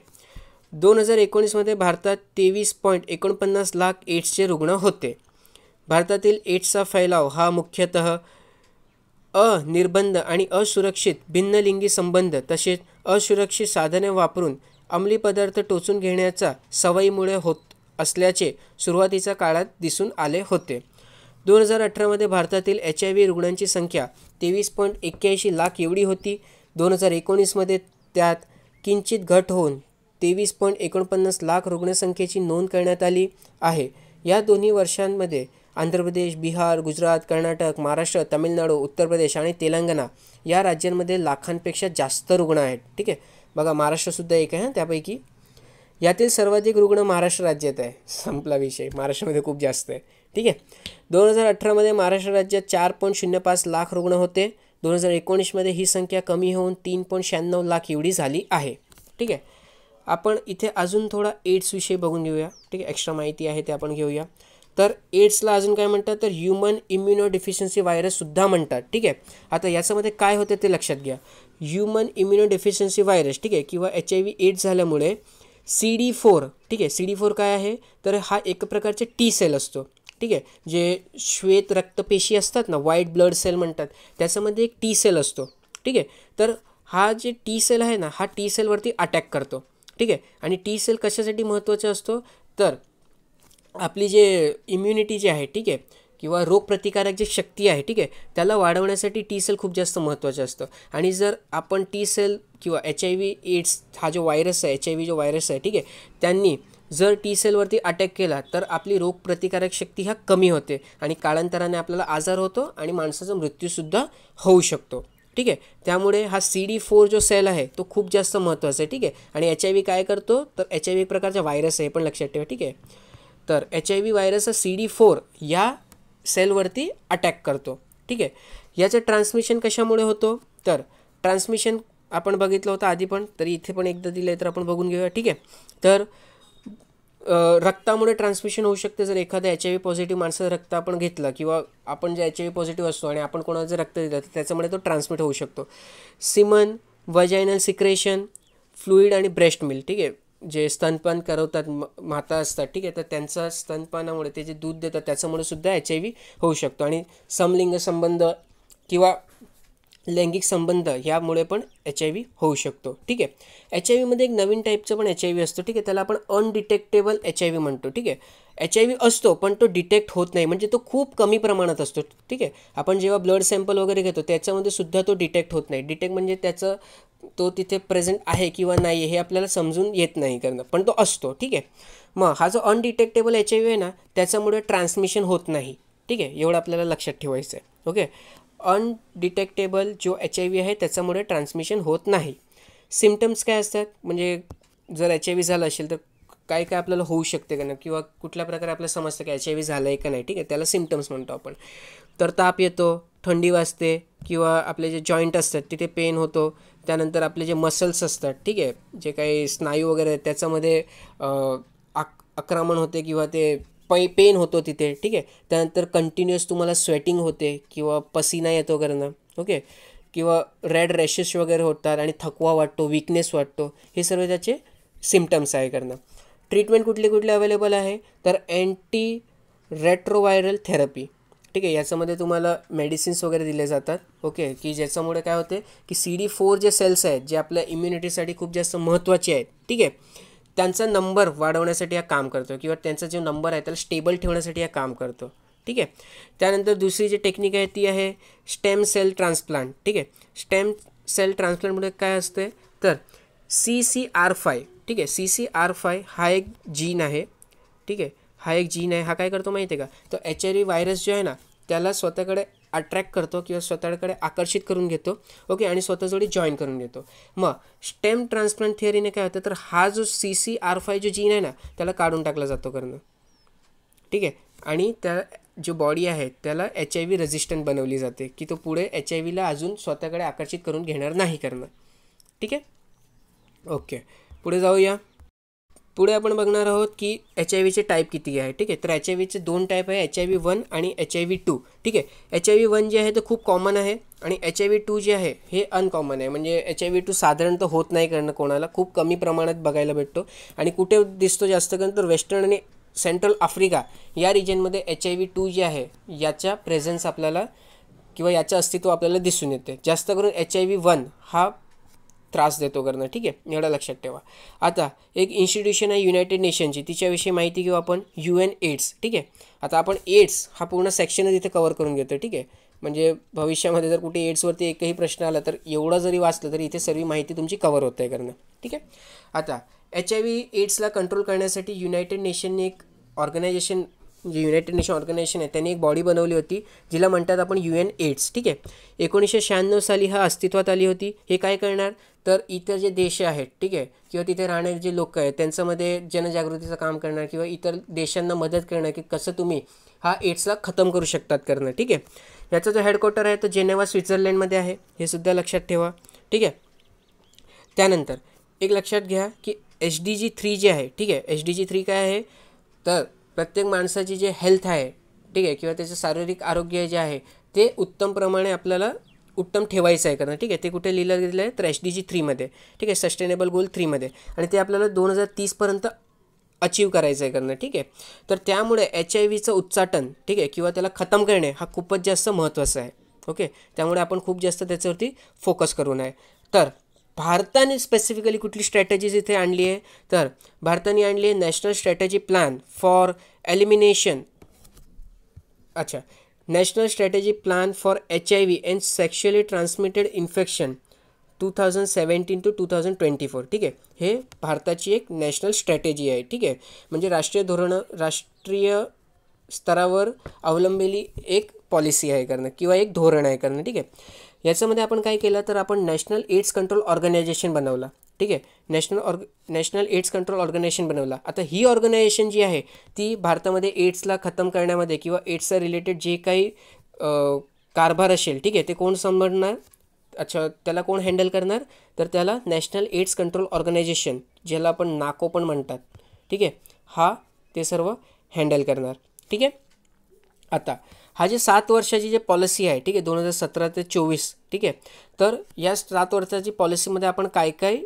2019मध्ये भारतात 23.49 लाख एड्सचे रुग्ण होते. भारतातील एड्सचा फैलाव हा मुख्यतः अनिर्बंध आणि असुरक्षित भिन्नलिंगी संबंध तसेच असुरक्षित साधने वापरून अंमली पदार्थ टोचून घेण्याच्या सवयीमुळे होत असल्याचे सुरुवातीच्या काळात दिसून आले होते. 2018मध्ये भारतातील HIV रुग्णांची संख्या 23.81 लाख एवढी होती. 2019मध्ये त्यात किंचित घट होऊन 23.49 लाख रुग्णसंख्येची नोंद करण्यात आली आहे. या दोन्ही वर्षांमध्ये आंध्र प्रदेश, बिहार, गुजरात, कर्नाटक, महाराष्ट्र, तामिळनाडू, उत्तर प्रदेश आणि तेलंगणा या राज्यांमध्ये लाखांपेक्षा जास्त रुग्ण आहेत. ठीक आहे. बघा, महाराष्ट्रसुद्धा एक आहे त्यापैकी. यातील सर्वाधिक रुग्ण महाराष्ट्र राज्यात आहे. संपला विषय, महाराष्ट्रामध्ये खूप जास्त आहे. ठीक आहे. 2018मध्ये महाराष्ट्र राज्यात 4.05 लाख रुग्ण होते. 2019मध्ये ही संख्या कमी होऊन 3.96 लाख एवढी झाली आहे. ठीक आहे. आपण इथे अजून थोडा एड्सविषयी बघून घेऊया. ठीक आहे, एक्स्ट्रा माहिती आहे ते आपण घेऊया. तर एड्सला अजून काय म्हणतात, तर ह्युमन इम्युनोडेफिशियन्सी व्हायरससुद्धा म्हणतात. ठीक आहे. आता याच्यामध्ये काय होतं ते लक्षात घ्या. ह्युमन इम्युनोडेफिशियन्सी व्हायरस, ठीक आहे, किंवा HIV एड्स झाल्यामुळे CD4, ठीक आहे, CD4 काय आहे, तर हा एक प्रकारचे T सेल असतो. ठीक आहे, जे श्वेत रक्तपेशी असतात ना, व्हाईट ब्लड सेल म्हणतात, त्याच्यामध्ये एक T सेल असतो. ठीक आहे. तर हा जे T सेल आहे ना, हा T सेलवरती अटॅक करतो. ठीक आहे. आणि T सेल कशासाठी महत्त्वाचा असतो, तर आपली जे इम्युनिटी जी आहे, ठीक आहे, किंवा रोगप्रतिकारक जी शक्ती आहे, ठीक आहे, त्याला वाढवण्यासाठी T सेल खूप जास्त महत्त्वाचं असतं. आणि जर आपण T सेल किंवा HIV एड्स हा जो व्हायरस आहे, HIV जो व्हायरस आहे, ठीक आहे, त्यांनी जर T सेलवरती अटॅक केला तर आपली रोगप्रतिकारक शक्ती ह्या कमी होते आणि कालांतराने आपल्याला आजार होतो आणि माणसाचा मृत्यूसुद्धा होऊ शकतो. ठीक आहे. त्यामुळे हा CD4 जो सेल आहे तो खूप जास्त महत्त्वाचा आहे. ठीक आहे. आणि HIV काय करतो, तर HIV एक प्रकारचा व्हायरस आहे, पण लक्षात ठेवा. ठीक आहे. तर HIV व्हायरस हा CD4 या सेलवरती अटॅक करतो. ठीक आहे. याचं ट्रान्समिशन कशामुळे होतो, तर ट्रान्समिशन आपण बघितलं होतं आधी पण, तरी इथे पण एकदा दिलं आहे तर आपण बघून घेऊया. ठीक आहे. तर रक्तामुळे ट्रान्समिशन होऊ शकते. जर एखाद्या HIV पॉझिटिव्ह माणसाचं रक्त आपण घेतलं किंवा आपण जे HIV पॉझिटिव्ह असतो आणि आपण कोणाचं जर रक्त दिलं तर त्याच्यामुळे तो ट्रान्समिट होऊ शकतो. सिमन, वजायनल सिक्रेशन, फ्लुईड आणि ब्रेस्ट मिल्क, ठीक आहे, जे स्तनपान करवतात माता असतात, ठीक आहे, तर त्यांचा स्तनपानामुळे ते जे दूध देतात त्याच्यामुळे सुद्धा HIV होऊ शकतो. आणि समलिंग संबंध किंवा लैंगिक संबंध यामुळे पण HIV होऊ शकतो. ठीक आहे. HIV एक नवीन टाईपचं पण HIV असतो. ठीक आहे, त्याला आपण अनडिटेक्टेबल HIV म्हणतो. ठीक आहे. HIV असतो पण तो डिटेक्ट होत नाही, म्हणजे तो खूप कमी प्रमाणात असतो. ठीक आहे. आपण जेव्हा ब्लड सॅम्पल वगैरे घेतो त्याच्यामध्ये सुद्धा तो डिटेक्ट होत नाही. डिटेक्ट म्हणजे त्याचं तो तिथे प्रेझेंट आहे किंवा नाही हे आपल्याला समजून येत नाही करणं, पण तो असतो. ठीक आहे. मग हा जो अनडिटेक्टेबल HIV आहे ना, त्याच्यामुळे ट्रान्समिशन होत नाही. ठीक आहे, एवढं आपल्याला लक्षात ठेवायचं आहे. ओके. अनडिटेक्टेबल जो HIV आहे त्याच्यामुळे ट्रान्समिशन होत नाही. सिम्टम्स काय असतात, म्हणजे जर HIV झालं असेल तर काय काय आपल्याला होऊ शकते का नाही, किंवा कुठल्या प्रकारे आपल्याला समजतं की HIV झालं आहे का नाही. ठीक आहे, त्याला सिम्टम्स म्हणतो आपण. तर ताप येतो, थंडी वाजते, किंवा आपले जे जॉईंट असतात तिथे पेन होतो, त्यानंतर आपले जे मसल्स असतात, ठीक आहे, जे काही स्नायू वगैरे आहेत त्याच्यामध्ये आक्रमण होते किंवा ते पेन होतो तिथे, ठीक आहे. त्यानंतर कंटिन्युअस तुम्हाला स्वेटिंग होते किंवा पसीना येतो करणं, ओके, किंवा रेड रॅशेस वगैरे होतात आणि थकवा वाटतो, विकनेस वाटतो, हे सर्व त्याचे सिम्पटम्स आहे करणं. ट्रीटमेंट कुठले कुठले अवेलेबल आहे, तर अँटी रेट्रोव्हायरल थेरपी, ठीक आहे. याच्यामध्ये तुम्हाला मेडिसिन्स वगैरे दिले जातात, ओके, की ज्याच्यामुळे काय होते की CD4 जे सेल्स आहेत जे आपल्या इम्युनिटीसाठी खूप जास्त महत्त्वाचे आहेत, ठीक आहे, त्यांचा नंबर वाढवण्यासाठी हा काम करतो किंवा त्यांचा जो नंबर आहे त्याला स्टेबल ठेवण्यासाठी हा काम करतो, ठीक आहे. त्यानंतर दुसरी जी टेक्निक आहे ती आहे स्टेम सेल ट्रान्सप्लांट, ठीक आहे. स्टेम सेल ट्रान्सप्लांटमध्ये काय असते, तर CCR5, ठीक आहे, CCR5 हा एक जीन आहे, ठीक आहे, हा एक जीन आहे. हा काय करतो माहिती आहे का, तो HIV व्हायरस जो आहे ना त्याला स्वतःकडे अट्रॅक्ट करतो किंवा स्वतःकडे आकर्षित करून घेतो, ओके, आणि स्वतःजवळ जॉईन करून घेतो. मग स्टेम ट्रान्सप्लांट थिअरीने काय होतं, तर हा जो CCR5 जो जीन आहे ना त्याला काढून टाकला जातो करणं, ठीक आहे, आणि त्या जो बॉडी आहे त्याला HIV रेझिस्टंट बनवली जाते की तो पुढे HIVला अजून स्वतःकडे आकर्षित करून घेणार नाही करणं, ठीक आहे. ओके, पुढे जाऊया. पुढे आपण बघणार आहोत की HIV टाईप किती आहे, ठीक आहे. तर HIV दोन टाईप आहे, HIV1 आणि HIV2, ठीक आहे. HIV1 जे आहे ते खूप कॉमन आहे आणि HIV2 जे आहे हे अनकॉमन आहे. म्हणजे HIV2 साधारणतः होत नाही करणं कोणाला, खूप कमी प्रमाणात बघायला भेटतो आणि कुठे दिसतो जास्त करून तर वेस्टर्न आणि सेंट्रल आफ्रिका या रिजनमध्ये HIV2 जे आहे याच्या प्रेझेन्स आपल्याला किंवा याचं अस्तित्व आपल्याला दिसून येते. जास्त करून HIV1 हा त्रास देतो करणं, ठीक आहे, एवढं लक्षात ठेवा. आता एक इन्स्टिट्यूशन आहे युनायटेड नेशनची, तिच्याविषयी माहिती घेऊ आपण, UN एड्स, ठीक आहे. आता आपण एड्स हा पूर्ण सेक्शनच इथे कवर करून घेतो, ठीक आहे. म्हणजे भविष्यामध्ये जर कुठे एड्सवरती एकही प्रश्न आला तर एवढं जरी वाचलं तरी इथे सर्व माहिती तुमची कवर होत आहे करणं, ठीक आहे. आता HIV एड्सला कंट्रोल करण्यासाठी युनायटेड नेशनने एक ऑर्गनायझेशन, जे युनायटेड नेशन ऑर्गनायझेशन आहे त्यांनी एक बॉडी बनवली होती जिला म्हणतात आपण UN एड्स, ठीक आहे. 1996 साली हा अस्तित्वात आली होती. हे काय करणार, तर इतर जे देश आहेत, ठीक आहे, किंवा तिथे राहणारे जे लोक आहेत त्यांच्यामध्ये जनजागृतीचं काम करणार किंवा इतर देशांना मदत करणं की कसं तुम्ही हा एड्सला खतम करू शकतात करणं, ठीक आहे. याचा जो हेडक्वार्टर आहे तो जेनेवा स्वित्झर्लंडमध्ये आहे, हे सुद्धा लक्षात ठेवा, ठीक आहे. त्यानंतर एक लक्षात घ्या की SDG 3 जे आहे, ठीक आहे, SDG 3 काय आहे, तर प्रत्येक माणसाची जे हेल्थ आहे, ठीक आहे, किंवा त्याचं शारीरिक आरोग्य जे आहे ते उत्तम प्रमाणे आपल्याला उत्तम ठेवायचं आहे करणं, ठीक आहे. ते कुठे लिहिलं गेलं आहे, तर SDG 3मध्ये, ठीक आहे, सस्टेनेबल गोल 3मध्ये, आणि ते आपल्याला 2030पर्यंत अचीव करायचं आहे करणं, ठीक आहे. तर त्यामुळे HIV उच्चाटन, ठीक आहे, किंवा त्याला खतम करणे हा खूपच जास्त महत्त्वाचा आहे, ओके. त्यामुळे आपण खूप जास्त त्याच्यावरती फोकस करू नये. तर भारताने स्पेसिफिकली कुठली स्ट्रॅटेजीज इथे आणली आहे, तर भारताने आणली आहे national strategy plan for elimination, अच्छा, national strategy plan for HIV and sexually transmitted infection 2017 to 2024, ठीक आहे. हे भारताची एक नॅशनल स्ट्रॅटेजी आहे, ठीक आहे, म्हणजे राष्ट्रीय स्तरावर अवलंबलेली एक पॉलिसी आहे करणं किंवा एक धोरण आहे करणं, ठीक आहे. याच्यामध्ये आपण काय केलं, तर आपण नॅशनल एड्स कंट्रोल ऑर्गनायझेशन बनवला, ठीक आहे, नॅशनल एड्स कंट्रोल ऑर्गनायझेशन बनवला. आता ही ऑर्गनायझेशन जी आहे ती भारतामध्ये एड्सला खतम करण्यामध्ये किंवा एड्सचा रिलेटेड जे काही कारभार असेल, ठीक आहे, ते कोण सांभाळणार, अच्छा, त्याला कोण हँडल करणार, तर त्याला नॅशनल एड्स कंट्रोल ऑर्गनायझेशन, ज्याला आपण नाको पण म्हणतात, ठीक आहे, हा ते सर्व हँडल करणार, ठीक आहे. आता हा जे 7 वर्षाची जे पॉलिसी आहे, ठीक आहे, 2017 ते 24, ठीक आहे. तर या 7 वर्षाची पॉलिसीमध्ये आपण काय काय,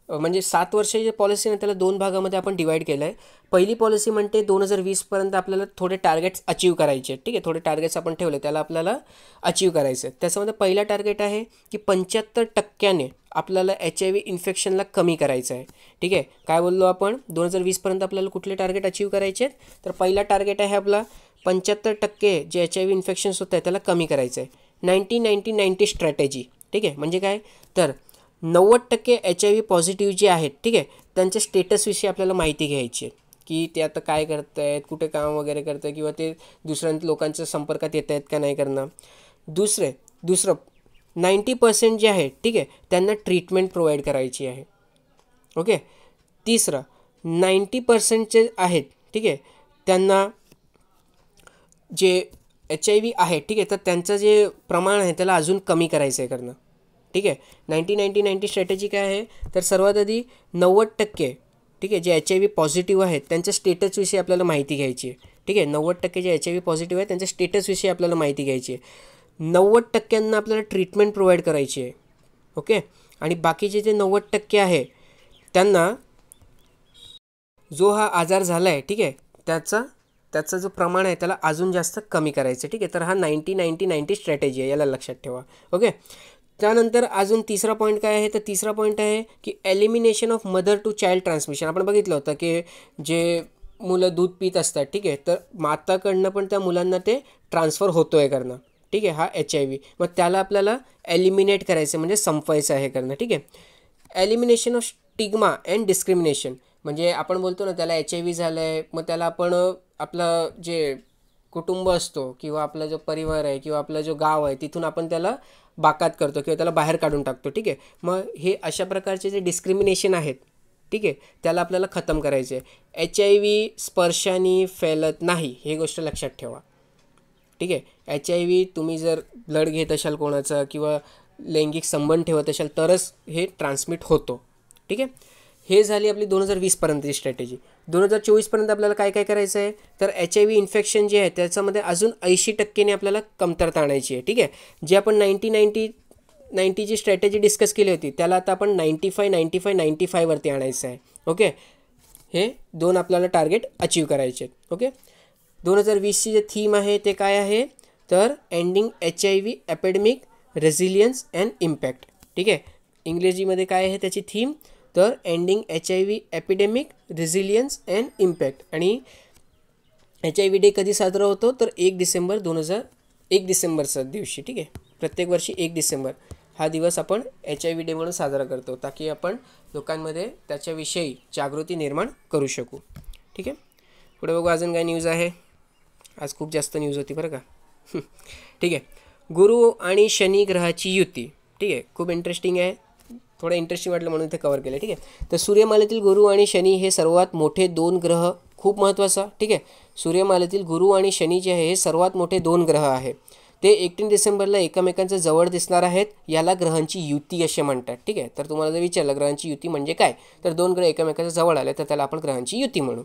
म्हणजे 7 वर्षाची पॉलिसी ना त्याला 2 भागामध्ये आपण डिवाईड केलं आहे. पहिली पॉलिसी म्हणते 2020पर्यंत आपल्याला थोडे टार्गेट्स अचीव करायचे, ठीक आहे, थोडे टार्गेट्स आपण ठेवले त्याला आपल्याला अचीव करायचं आहे. त्याच्यामध्ये पहिला टार्गेट आहे की 75% आपल्याला HIV इन्फेक्शनला कमी करायचं आहे, ठीक आहे. काय बोललो आपण, 2020पर्यंत आपल्याला कुठले टार्गेट अचीव करायचे आहेत, तर पहिला टार्गेट आहे आपला 75% जे HIV इन्फेक्शन्स होत आहे त्याला कमी करायचं आहे. 90-90-90 स्ट्रॅटेजी, ठीक आहे, म्हणजे काय, तर 90% HIV पॉझिटिव्ह जे आहेत, ठीक आहे, त्यांच्या स्टेटसविषयी आपल्याला माहिती घ्यायची आहे की ते आता काय करत आहेत, कुठे काम वगैरे करत आहे किंवा ते दुसऱ्या लोकांच्या संपर्कात येत आहेत का नाही करणं. दुसरं 90% जे आहे, ठीक आहे, त्यांना ट्रीटमेंट प्रोव्हाइड करायची आहे, ओके. तिसरं 90% आहेत, ठीक आहे, त्यांना जे HIV आहे, ठीक आहे, तर त्यांचं जे प्रमाण आहे त्याला अजून कमी करायचं आहे करणं, ठीक आहे. 90-90-90 स्ट्रॅटेजी काय आहे, तर सर्वात आधी 90%, ठीक आहे, जे HIV पॉझिटिव्ह आहेत त्यांच्या स्टेटसविषयी आपल्याला माहिती घ्यायची आहे. ठीक आहे, 90% जे HIV पॉझिटिव्ह आहेत त्यांच्या स्टेटसविषयी आपल्याला माहिती घ्यायची आहे. 90% आपल्याला ट्रीटमेंट प्रोव्हाइड करायची आहे. ओके. आणि बाकीचे जे 90% आहे त्यांना जो हा आजार झाला आहे, ठीक आहे, त्याचा जो प्रमाण आहे त्याला अजून जास्त कमी करायचं. ठीक आहे, तर हा 90-90-90 स्ट्रॅटेजी आहे, याला लक्षात ठेवा. ओके. त्यानंतर अजून तिसरा पॉईंट काय आहे, तर तिसरा पॉईंट आहे की elimination of mother to child transmission. आपण बघितलं होतं की जे मुलं दूध पित असतात, ठीक आहे, तर माताकडनं पण त्या मुलांना ते ट्रान्सफर होतो आहे करणं. ठीक आहे, हा HIV. मग त्याला आपल्याला एलिमिनेट करायचं म्हणजे संपवायचं आहे करणं. ठीक आहे. Elimination of stigma and discrimination, म्हणजे आपण बोलतो ना त्याला HIV झालं आहे, मग त्याला आपण आपलं जे कुटुंब असतो किंवा आपला जो परिवार आहे किंवा आपला जो गाव आहे तिथून आपण त्याला बाकात करतो किंवा त्याला बाहेर काढून टाकतो. ठीक आहे. मग हे अशा प्रकारचे जे डिस्क्रिमिनेशन आहेत, ठीक आहे, त्याला आपल्याला खतम करायचे आहे. HIV स्पर्शाने फैलत नाही, हे गोष्ट लक्षात ठेवा. ठीक आहे. HIV तुम्ही जर ब्लड घेत असाल कोणाचा किंवा लैंगिक संबंध ठेवत असाल तरच हे ट्रान्समिट होतो. ठीक आहे. हे झाली आपली 2020पर्यंतची स्ट्रॅटेजी. 2024पर्यंत आपल्याला काय काय करायचं आहे, तर HIV इन्फेक्शन जे आहे त्याच्यामध्ये अजून 80%ने आपल्याला कमतरता आणायची आहे. ठीक आहे. जे आपण 90-90-90 जी स्ट्रॅटेजी डिस्कस केली होती त्याला आता आपण 95-95-95वरती आणायचं आहे. ओके. हे 2 आपल्याला टार्गेट अचीव करायचे आहेत. ओके. 2020ची जे थीम आहे ते काय आहे, तर ending HIV epidemic resilience and impact. ठीक आहे. इंग्रजीमध्ये काय आहे त्याची थीम, तर ending HIV epidemic resilience and impact. आणि HIV डे कधी साजरा होतो, तर 1 डिसेंबरचा दिवशी. ठीक आहे. प्रत्येक वर्षी 1 डिसेंबर हा दिवस आपण HIV डे म्हणून साजरा करतो, ताकी आपण लोकांमध्ये त्याच्याविषयी जागृती निर्माण करू शकू. ठीक आहे. पुढे बघू अजून काय न्यूज आहे. आज खूप जास्त न्यूज होती बरं का. ठीक आहे. गुरु आणि शनी ग्रहाची युती. ठीक आहे, खूप इंटरेस्टिंग आहे, थोडं इंटरेस्टिंग वाटलं म्हणून ते कवर केलं. ठीक आहे. तर सूर्यमालेतील गुरु आणि शनी हे सर्वात मोठे 2 ग्रह, खूप महत्त्वाचा. ठीक आहे. सूर्यमालेतील गुरु आणि शनी जे आहे हे सर्वात मोठे 2 ग्रह आहे. ते 18 डिसेंबरला एकमेकांच्या जवळ दिसणार आहेत. याला ग्रहांची युती असे म्हणतात. ठीक आहे. तर तुम्हाला जर विचारलं ग्रहांची युती म्हणजे काय, तर 2 ग्रह एकमेकांच्या जवळ आले तर त्याला आपण ग्रहांची युती म्हणू.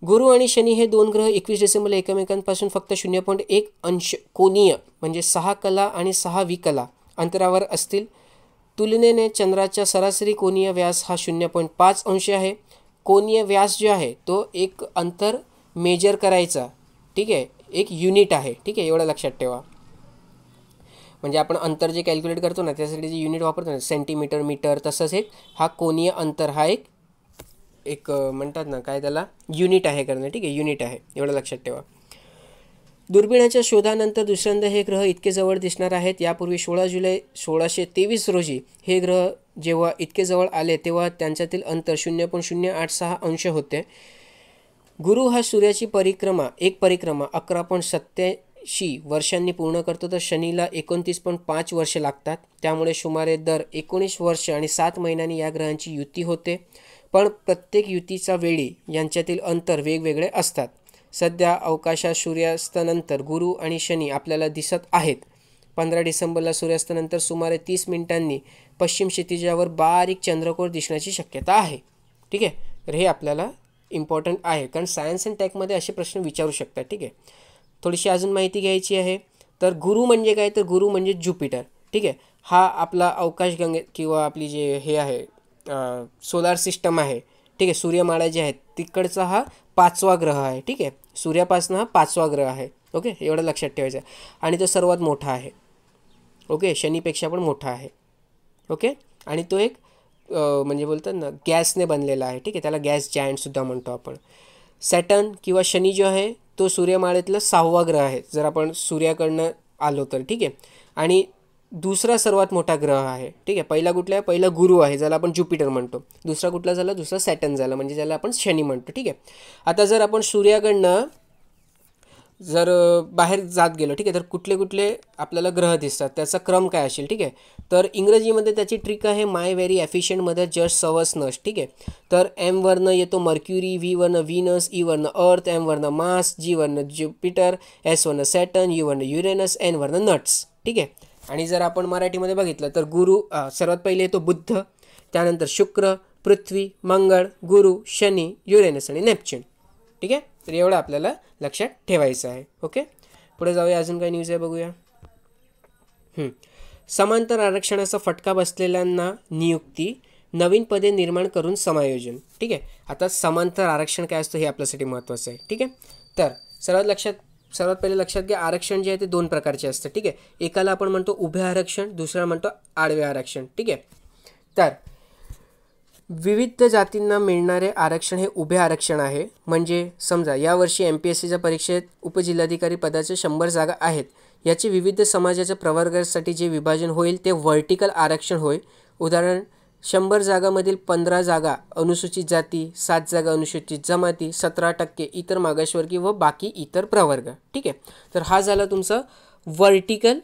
गुरु आणि शनी हे 2 ग्रह 21 डिसेंबरला एकमेकांपासून फक्त 0.1 अंश कोनीय म्हणजे 6 कला आणि 6 विकला अंतरावर असतील. तुलनेने चंद्राच्या सरासरी कोनीय व्यास हा 0.5 अंश आहे. कोनीय व्यास जो आहे तो एक अंतर मेजर करायचा, ठीक आहे, एक युनिट आहे. ठीक आहे, एवढं लक्षात ठेवा. म्हणजे आपण अंतर जे कॅल्क्युलेट करतो ना त्यासाठी जे युनिट वापरतो ना, सेंटीमीटर, मीटर, तसंच एक हा कोनीय अंतर हा एक म्हणतात ना काय त्याला युनिट आहे करणं. ठीक आहे, युनिट आहे, एवढं लक्षात ठेवा. दुर्बिणीच्या शोधानंतर दुसऱ्यांदा हे ग्रह इतके जवळ दिसणार आहेत. यापूर्वी 16 जुलै 1623 रोजी हे ग्रह जेव्हा इतके जवळ आले तेव्हा त्यांच्यातील अंतर 0.086 अंश होते. गुरु हा सूर्याची परिक्रमा 11.87 वर्षांनी पूर्ण करतो, तर शनीला 29.5 वर्ष लागतात. त्यामुळे सुमारे दर 19 वर्ष आणि 7 महिन्यांनी या ग्रहांची युती होते. पण प्रत्येक युतीचा वेळी यांच्यातील अंतर वेगवेगळे असतात. सध्या अवकाशात सूर्यास्तानंतर गुरु आणि शनी आपल्याला दिसत आहेत. 15 डिसेंबरला सूर्यास्तानंतर सुमारे 30 मिनिटांनी पश्चिम क्षितिजावर बारीक चंद्रकोर दिसण्याची शक्यता आहे. ठीक आहे. तर हे आपल्याला इम्पॉर्टंट आहे, कारण सायन्स अँड टेकमध्ये असे प्रश्न विचारू शकतात. ठीक आहे. थोडीशी अजून माहिती घ्यायची आहे. तर गुरु म्हणजे काय, तर गुरु म्हणजे ज्युपिटर. ठीक आहे. हा आपला अवकाशगंगे किंवा आपली जे हे आहे सोलार सिस्टम आहे, ठीक आहे, सूर्यमाळा जे आहेत तिकडचा हा 5वा ग्रह आहे. ठीक आहे. सूर्यापासून हा 5वा ग्रह आहे. ओके, एवढं लक्षात ठेवायचं आहे. आणि तो सर्वात मोठा आहे. ओके, शनीपेक्षा पण मोठा आहे. ओके. आणि तो एक म्हणजे बोलतात ना गॅसने बनलेला आहे. ठीक आहे, त्याला गॅस जायंटसुद्धा म्हणतो आपण. सॅटर्न किंवा शनी जो आहे तो सूर्यमाळेतला 6वा ग्रह आहे जर आपण सूर्याकडनं आलो तर. ठीक आहे. आणि दुसरा सर्वात मोठा ग्रह आहे. ठीक आहे. पहिला कुठला आहे, पहिला गुरु आहे ज्याला आपण ज्युपिटर म्हणतो. दुसरा कुठला झाला, दुसरा सॅटर्न झाला म्हणजे ज्याला आपण शनी म्हणतो. ठीक आहे. आता जर आपण सूर्याकडनं जर बाहेर जात गेलो, ठीक आहे, तर कुठले कुठले आपल्याला ग्रह दिसतात, त्याचा क्रम काय असेल. ठीक आहे. तर इंग्रजीमध्ये त्याची ट्रिक आहे माय व्हेरी एफिशियंट मध्ये जस्ट सवस नस. ठीक आहे. तर एम वरनं येतो मर्क्युरी, व्ही वरनं व्हीनस, ई वरनं अर्थ, एम वरनं मार्स, जी वरनं ज्युपिटर, एस वरनं सॅटर्न, यू वरनं युरेनस, एन वरनं नट्स. ठीक आहे. आणि जर आपण मराठीमध्ये बघितलं तर गुरु सर्वात पहिले येतो बुध, त्यानंतर शुक्र, पृथ्वी, मंगळ, गुरु, शनी, युरेनस आणि नेपच्यून. ठीक आहे, तर एवढं आपल्याला लक्षात ठेवायचं आहे. ओके, पुढे जाऊया. अजून काय न्यूज आहे बघूया. समांतर आरक्षणाचा फटका बसलेल्यांना नियुक्ती, नवीन पदे निर्माण करून समायोजन. ठीक आहे, आता समांतर आरक्षण काय असतं हे आपल्यासाठी महत्त्वाचं आहे. ठीक आहे, तर सर्वात पहिले लक्षात घ्या, आरक्षण जे आहे ते दोन प्रकारचे असतं. ठीक आहे, एकाला आपण म्हणतो उभे आरक्षण, दुसऱ्याला म्हणतो आडवे आरक्षण. ठीक आहे, तर विविध जातींना मिळणारे आरक्षण हे उभे आरक्षण आहे. म्हणजे समजा यावर्षी MPSCच्या परीक्षेत उपजिल्हाधिकारी पदाचे 100 जागा आहेत. याचे विविध समाजाच्या प्रवर्गासाठी जे विभाजन होईल ते व्हर्टिकल आरक्षण होय. उदाहरण, 100 जागामधील 15 जागा अनुसूचित जाती, 7 जागा अनुसूचित जमाती, 17% इतर मागासवर्गीय व बाकी इतर प्रवर्ग. ठीक आहे, तर हा झाला तुमचा व्हर्टिकल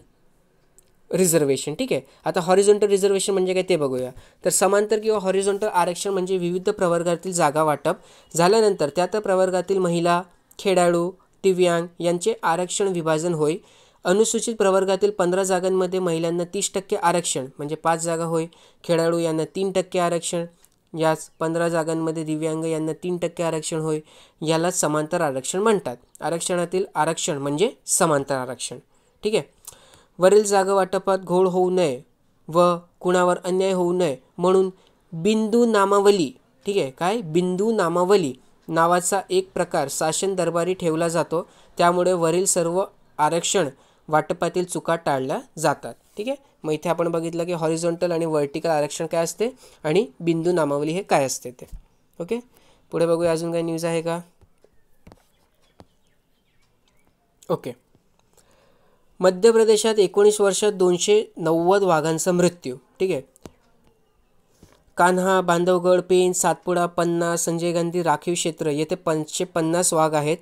रिझर्वेशन. ठीक आहे, आता हॉरिझॉन्टल रिझर्वेशन म्हणजे काय ते बघूया. तर समांतर किंवा हॉरिझॉन्टल आरक्षण म्हणजे विविध प्रवर्गातील जागा वाटप झाल्यानंतर त्या प्रवर्गातील महिला, खेळाडू, दिव्यांग यांचे आरक्षण विभाजन होय. अनुसूचित प्रवर्गातील 15 जागांमध्ये महिलांना 30% आरक्षण म्हणजे 5 जागा होय. खेळाडू यांना 3% आरक्षण, याच 15 जागांमध्ये दिव्यांग यांना 3% आरक्षण होय. यालाच समांतर आरक्षण म्हणतात. आरक्षणातील आरक्षण म्हणजे समांतर आरक्षण. ठीक आहे, वरील जागा वाटपात घोळ होऊ नये व कुणावर अन्याय होऊ नये म्हणून बिंदू नामावली. ठीक आहे, काय बिंदू नामावली नावाचा एक प्रकार शासन दरबारी ठेवला जातो. त्यामुळे वरील सर्व आरक्षण वाटपातील चुका टाळल्या जातात. ठीक आहे, मग इथे आपण बघितलं की हॉरिझॉन्टल आणि व्हर्टिकल आरक्षण काय असते आणि बिंदू नामावली हे काय असते ते. ओके, पुढे बघूया अजून काही न्यूज आहे का. ओके, मध्य प्रदेशात 19 वर्षात 290 वाघांचा मृत्यू. ठीक आहे, कान्हा, बांधवगड, पेंच, सातपुडा, पन्ना, संजय गांधी राखीव क्षेत्र येथे 550 वाघ आहेत.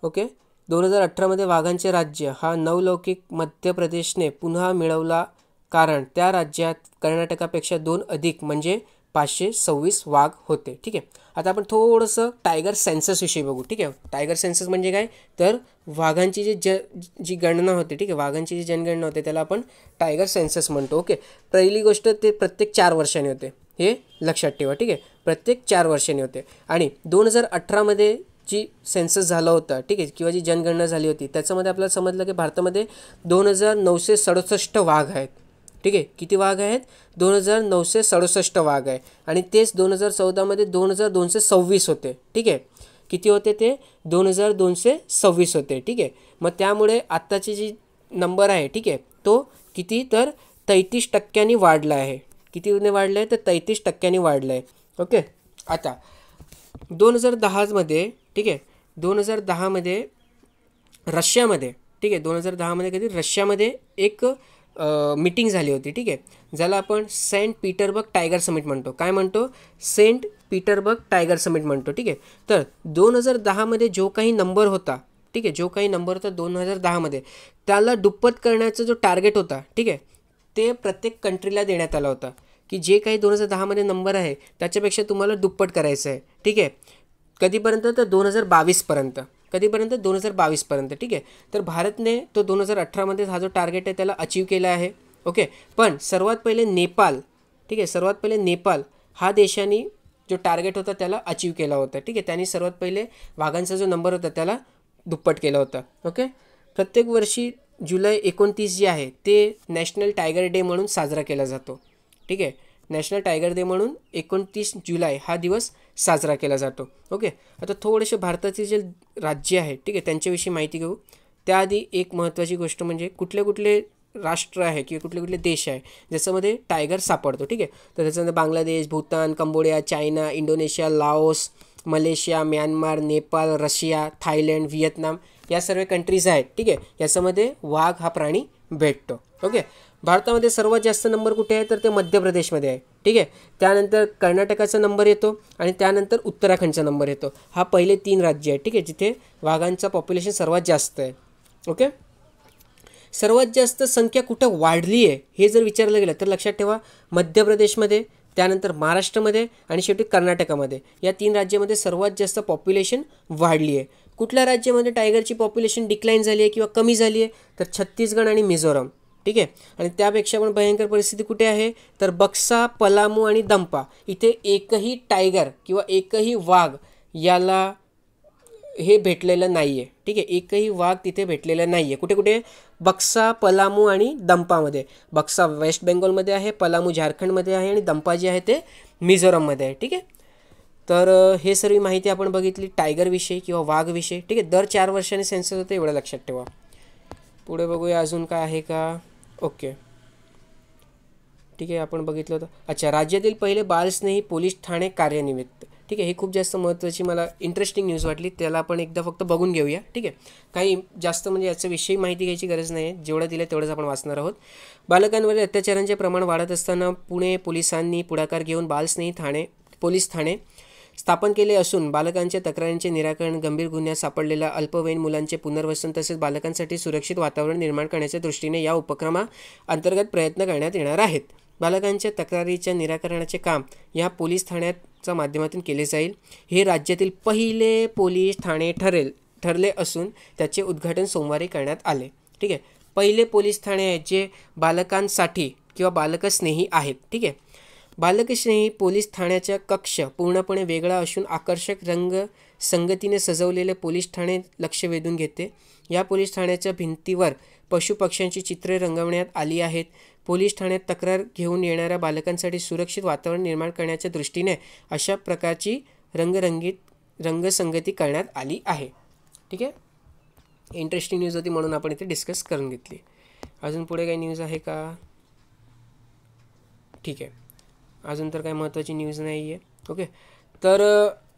ओके, 2018मध्ये वाघांचे राज्य हा नवलौकिक मध्य प्रदेशने पुन्हा मिळवला, कारण त्या राज्यात कर्नाटकापेक्षा 2 अधिक म्हणजे 526 वाघ होते. ठीक आहे, आता आपण थोडंसं टायगर सेन्ससविषयी बघू. ठीक आहे, टायगर सेन्सस म्हणजे काय, तर वाघांची जी गणना होते. ठीक आहे, वाघांची जी जनगणना होते त्याला आपण टायगर सेन्सस म्हणतो. ओके, पहिली गोष्ट ते प्रत्येक 4 वर्षांनी होते, हे लक्षात ठेवा. ठीक आहे, प्रत्येक 4 वर्षांनी होते. आणि 2018मध्ये जी सेन्सस झालं होतं, ठीक आहे, किंवा जी जनगणना झाली होती त्याच्यामध्ये आपल्याला समजलं की भारतामध्ये 2967 वाघ आहेत. ठीक आहे, किती वाघ आहेत, 2967 वाघ आहे. आणि तेच 2014मध्ये 2226 होते. ठीक आहे, किती होते ते 2226 होते. ठीक आहे, मग त्यामुळे आत्ताची जी नंबर आहे, ठीक आहे, तो किती तर 33% वाढला आहे. कितीने वाढलं आहे तर 33% वाढलं आहे. ओके, आता 2010मध्ये, ठीक आहे, 2010मध्ये रशियामध्ये, ठीक आहे, 2010मध्ये कधी रशियामध्ये एक मीटिंग झाली होती. ठीक आहे, ज्याला आपण सेंट पीटर्सबर्ग टायगर समिट म्हणतो. काय म्हणतो, सेंट पीटर्सबर्ग टायगर समिट म्हणतो. ठीक आहे, तर 2010मध्ये जो काही नंबर होता, ठीक आहे, जो काही नंबर होता 2010मध्ये त्याला दुप्पट करण्याचा जो टार्गेट होता, ठीक आहे, ते प्रत्येक कंट्रीला देण्यात आला होता की जे काही 2010मध्ये नंबर आहे त्याच्यापेक्षा तुम्हाला दुप्पट करायचं आहे. ठीक आहे, कधीपर्यंत तर 2022पर्यंत. कधीपर्यंत 2022पर्यंत. ठीक आहे, तर भारतने तो 2018मध्ये हा जो टार्गेट आहे त्याला अचीव केला आहे. ओके, पण सर्वात पहिले नेपाल, ठीक आहे, सर्वात पहिले नेपाल हा देशाने जो टार्गेट होता त्याला अचीव केला होता. ठीक आहे, त्यांनी सर्वात पहिले वाघांचा जो नंबर होता त्याला दुप्पट केला होता. ओके, प्रत्येक वर्षी जुलै 29 जे आहे ते नॅशनल टायगर डे म्हणून साजरा केला जातो. ठीक आहे, नॅशनल टायगर डे म्हणून 29 जुलै हा दिवस साजरा केला जातो. ओके, आता थोडेसे भारताचे जे राज्य आहे, ठीक आहे, त्यांच्याविषयी माहिती घेऊ. त्याआधी एक महत्त्वाची गोष्ट म्हणजे कुठले कुठले राष्ट्र आहे किंवा कुठले कुठले देश आहे ज्याच्यामध्ये टायगर सापडतो. ठीक आहे, तर त्याच्यामध्ये Bangladesh, Bhutan, Cambodia, China, Indonesia, Laos, Malaysia, Myanmar, Nepal, Russia, Thailand, Vietnam या सर्व कंट्रीज आहेत. ठीक आहे, याच्यामध्ये वाघ हा प्राणी भेटतो. ओके, भारतामध्ये सर्वात जास्त नंबर कुठे आहे तर ते मध्य प्रदेशमध्ये आहे. ठीक आहे, त्यानंतर कर्नाटकाचा नंबर येतो आणि त्यानंतर उत्तराखंडचा नंबर येतो. हा पहिले 3 राज्य आहे. ठीक आहे, जिथे वाघांचं पॉप्युलेशन सर्वात जास्त आहे. ओके, सर्वात जास्त संख्या कुठं वाढली आहे हे जर विचारलं गेलं तर लक्षात ठेवा मध्य प्रदेशमध्ये, त्यानंतर महाराष्ट्रामध्ये आणि शेवटी कर्नाटकामध्ये या 3 राज्यामध्ये सर्वात जास्त पॉप्युलेशन वाढली आहे. कुठल्या राज्यामध्ये टायगरची पॉप्युलेशन डिक्लाईन झाली आहे किंवा कमी झाली आहे तर छत्तीसगड आणि मिझोरम. ठीक आहे. आणि त्यापेक्षा पण भयंकर परिस्थिती कुठे आहे तर बक्सा, पलामू आणि दंपा इथे एकही टायगर किंवा एकही वाघ याला हे भेटलेलं नाही आहे. ठीक आहे, एकही वाघ तिथे भेटलेला नाही आहे. कुठे कुठे बक्सा, पलामू आणि दंपामध्ये. बक्सा वेस्ट बेंगॉलमध्ये आहे, पलामू झारखंडमध्ये आहे आणि दंपा जे आहे ते मिझोरममध्ये आहे. ठीक आहे. तर हे सर्व माहिती आपण बघितली टायगरविषयी किंवा वाघविषयी. ठीक आहे, दर 4 वर्षांनी सेन्सस होते एवढं लक्षात ठेवा. पुढे बघूया अजून काय आहे का. ओके, ठीक आहे, आपण बघितलं होतं. अच्छा, राज्यातील पहिले बालस्नेही पोलीस ठाणे कार्यान्वित. ठीक आहे, ही खूप जास्त महत्त्वाची मला इंटरेस्टिंग न्यूज वाटली. त्याला आपण एकदा फक्त बघून घेऊया. ठीक आहे, काही जास्त म्हणजे याच्याविषयी माहिती घ्यायची गरज नाही आहे. जेवढं दिलं तेवढंच आपण वाचणार आहोत. बालकांवरील अत्याचारांचे प्रमाण वाढत असताना पुणे पोलिसांनी पुढाकार घेऊन बालस्नेही पोलीस ठाणे स्थापन केले असून बालकांच्या तक्रारींचे निराकरण, गंभीर गुन्ह्यात सापडलेल्या अल्पवयीन मुलांचे पुनर्वसन तसेच बालकांसाठी सुरक्षित वातावरण निर्माण करण्याच्या दृष्टीने या उपक्रमाअंतर्गत प्रयत्न करण्यात येणार आहेत. बालकांच्या तक्रारीच्या निराकरणाचे काम या पोलीस ठाण्याच्या माध्यमातून केले जाईल. हे राज्यातील पहिले पोलीस ठाणे ठरले असून त्याचे उद्घाटन सोमवारी करण्यात आले. ठीक आहे, पहिले पोलीस ठाणे आहेत जे बालकांसाठी किंवा बालकस्नेही आहेत. ठीक आहे, बालकस्नेही पोलीस ठाण्याचा कक्ष पूर्णपणे वेगळा असून आकर्षक संगतीने सजवलेले पोलीस ठाणे लक्ष वेधून घेते. या पोलीस ठाण्याच्या भिंतीवर पशुपक्ष्यांची चित्रे रंगवण्यात आली आहेत. पोलीस ठाण्यात तक्रार घेऊन येणाऱ्या बालकांसाठी सुरक्षित वातावरण निर्माण करण्याच्या दृष्टीने अशा प्रकारची रंगसंगती करण्यात आली आहे. ठीक आहे, इंटरेस्टिंग न्यूज होती म्हणून आपण इथे डिस्कस करून घेतली. अजून पुढे काही न्यूज आहे का. ठीक आहे, अजून तर काही महत्त्वाची न्यूज नाही आहे. ओके, तर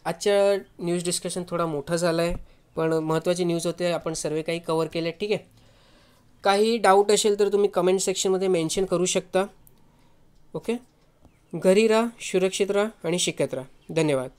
आजच्या न्यूज डिस्कशन थोडा मोठा झाला आहे पण महत्त्वाची न्यूज होते, आपण सर्व काही कवर केले. ठीक आहे, काही डाऊट असेल तर तुम्ही कमेंट सेक्शनमध्ये मेन्शन करू शकता. ओके, घरी राहा, सुरक्षित राहा आणि शिकत राहा. धन्यवाद.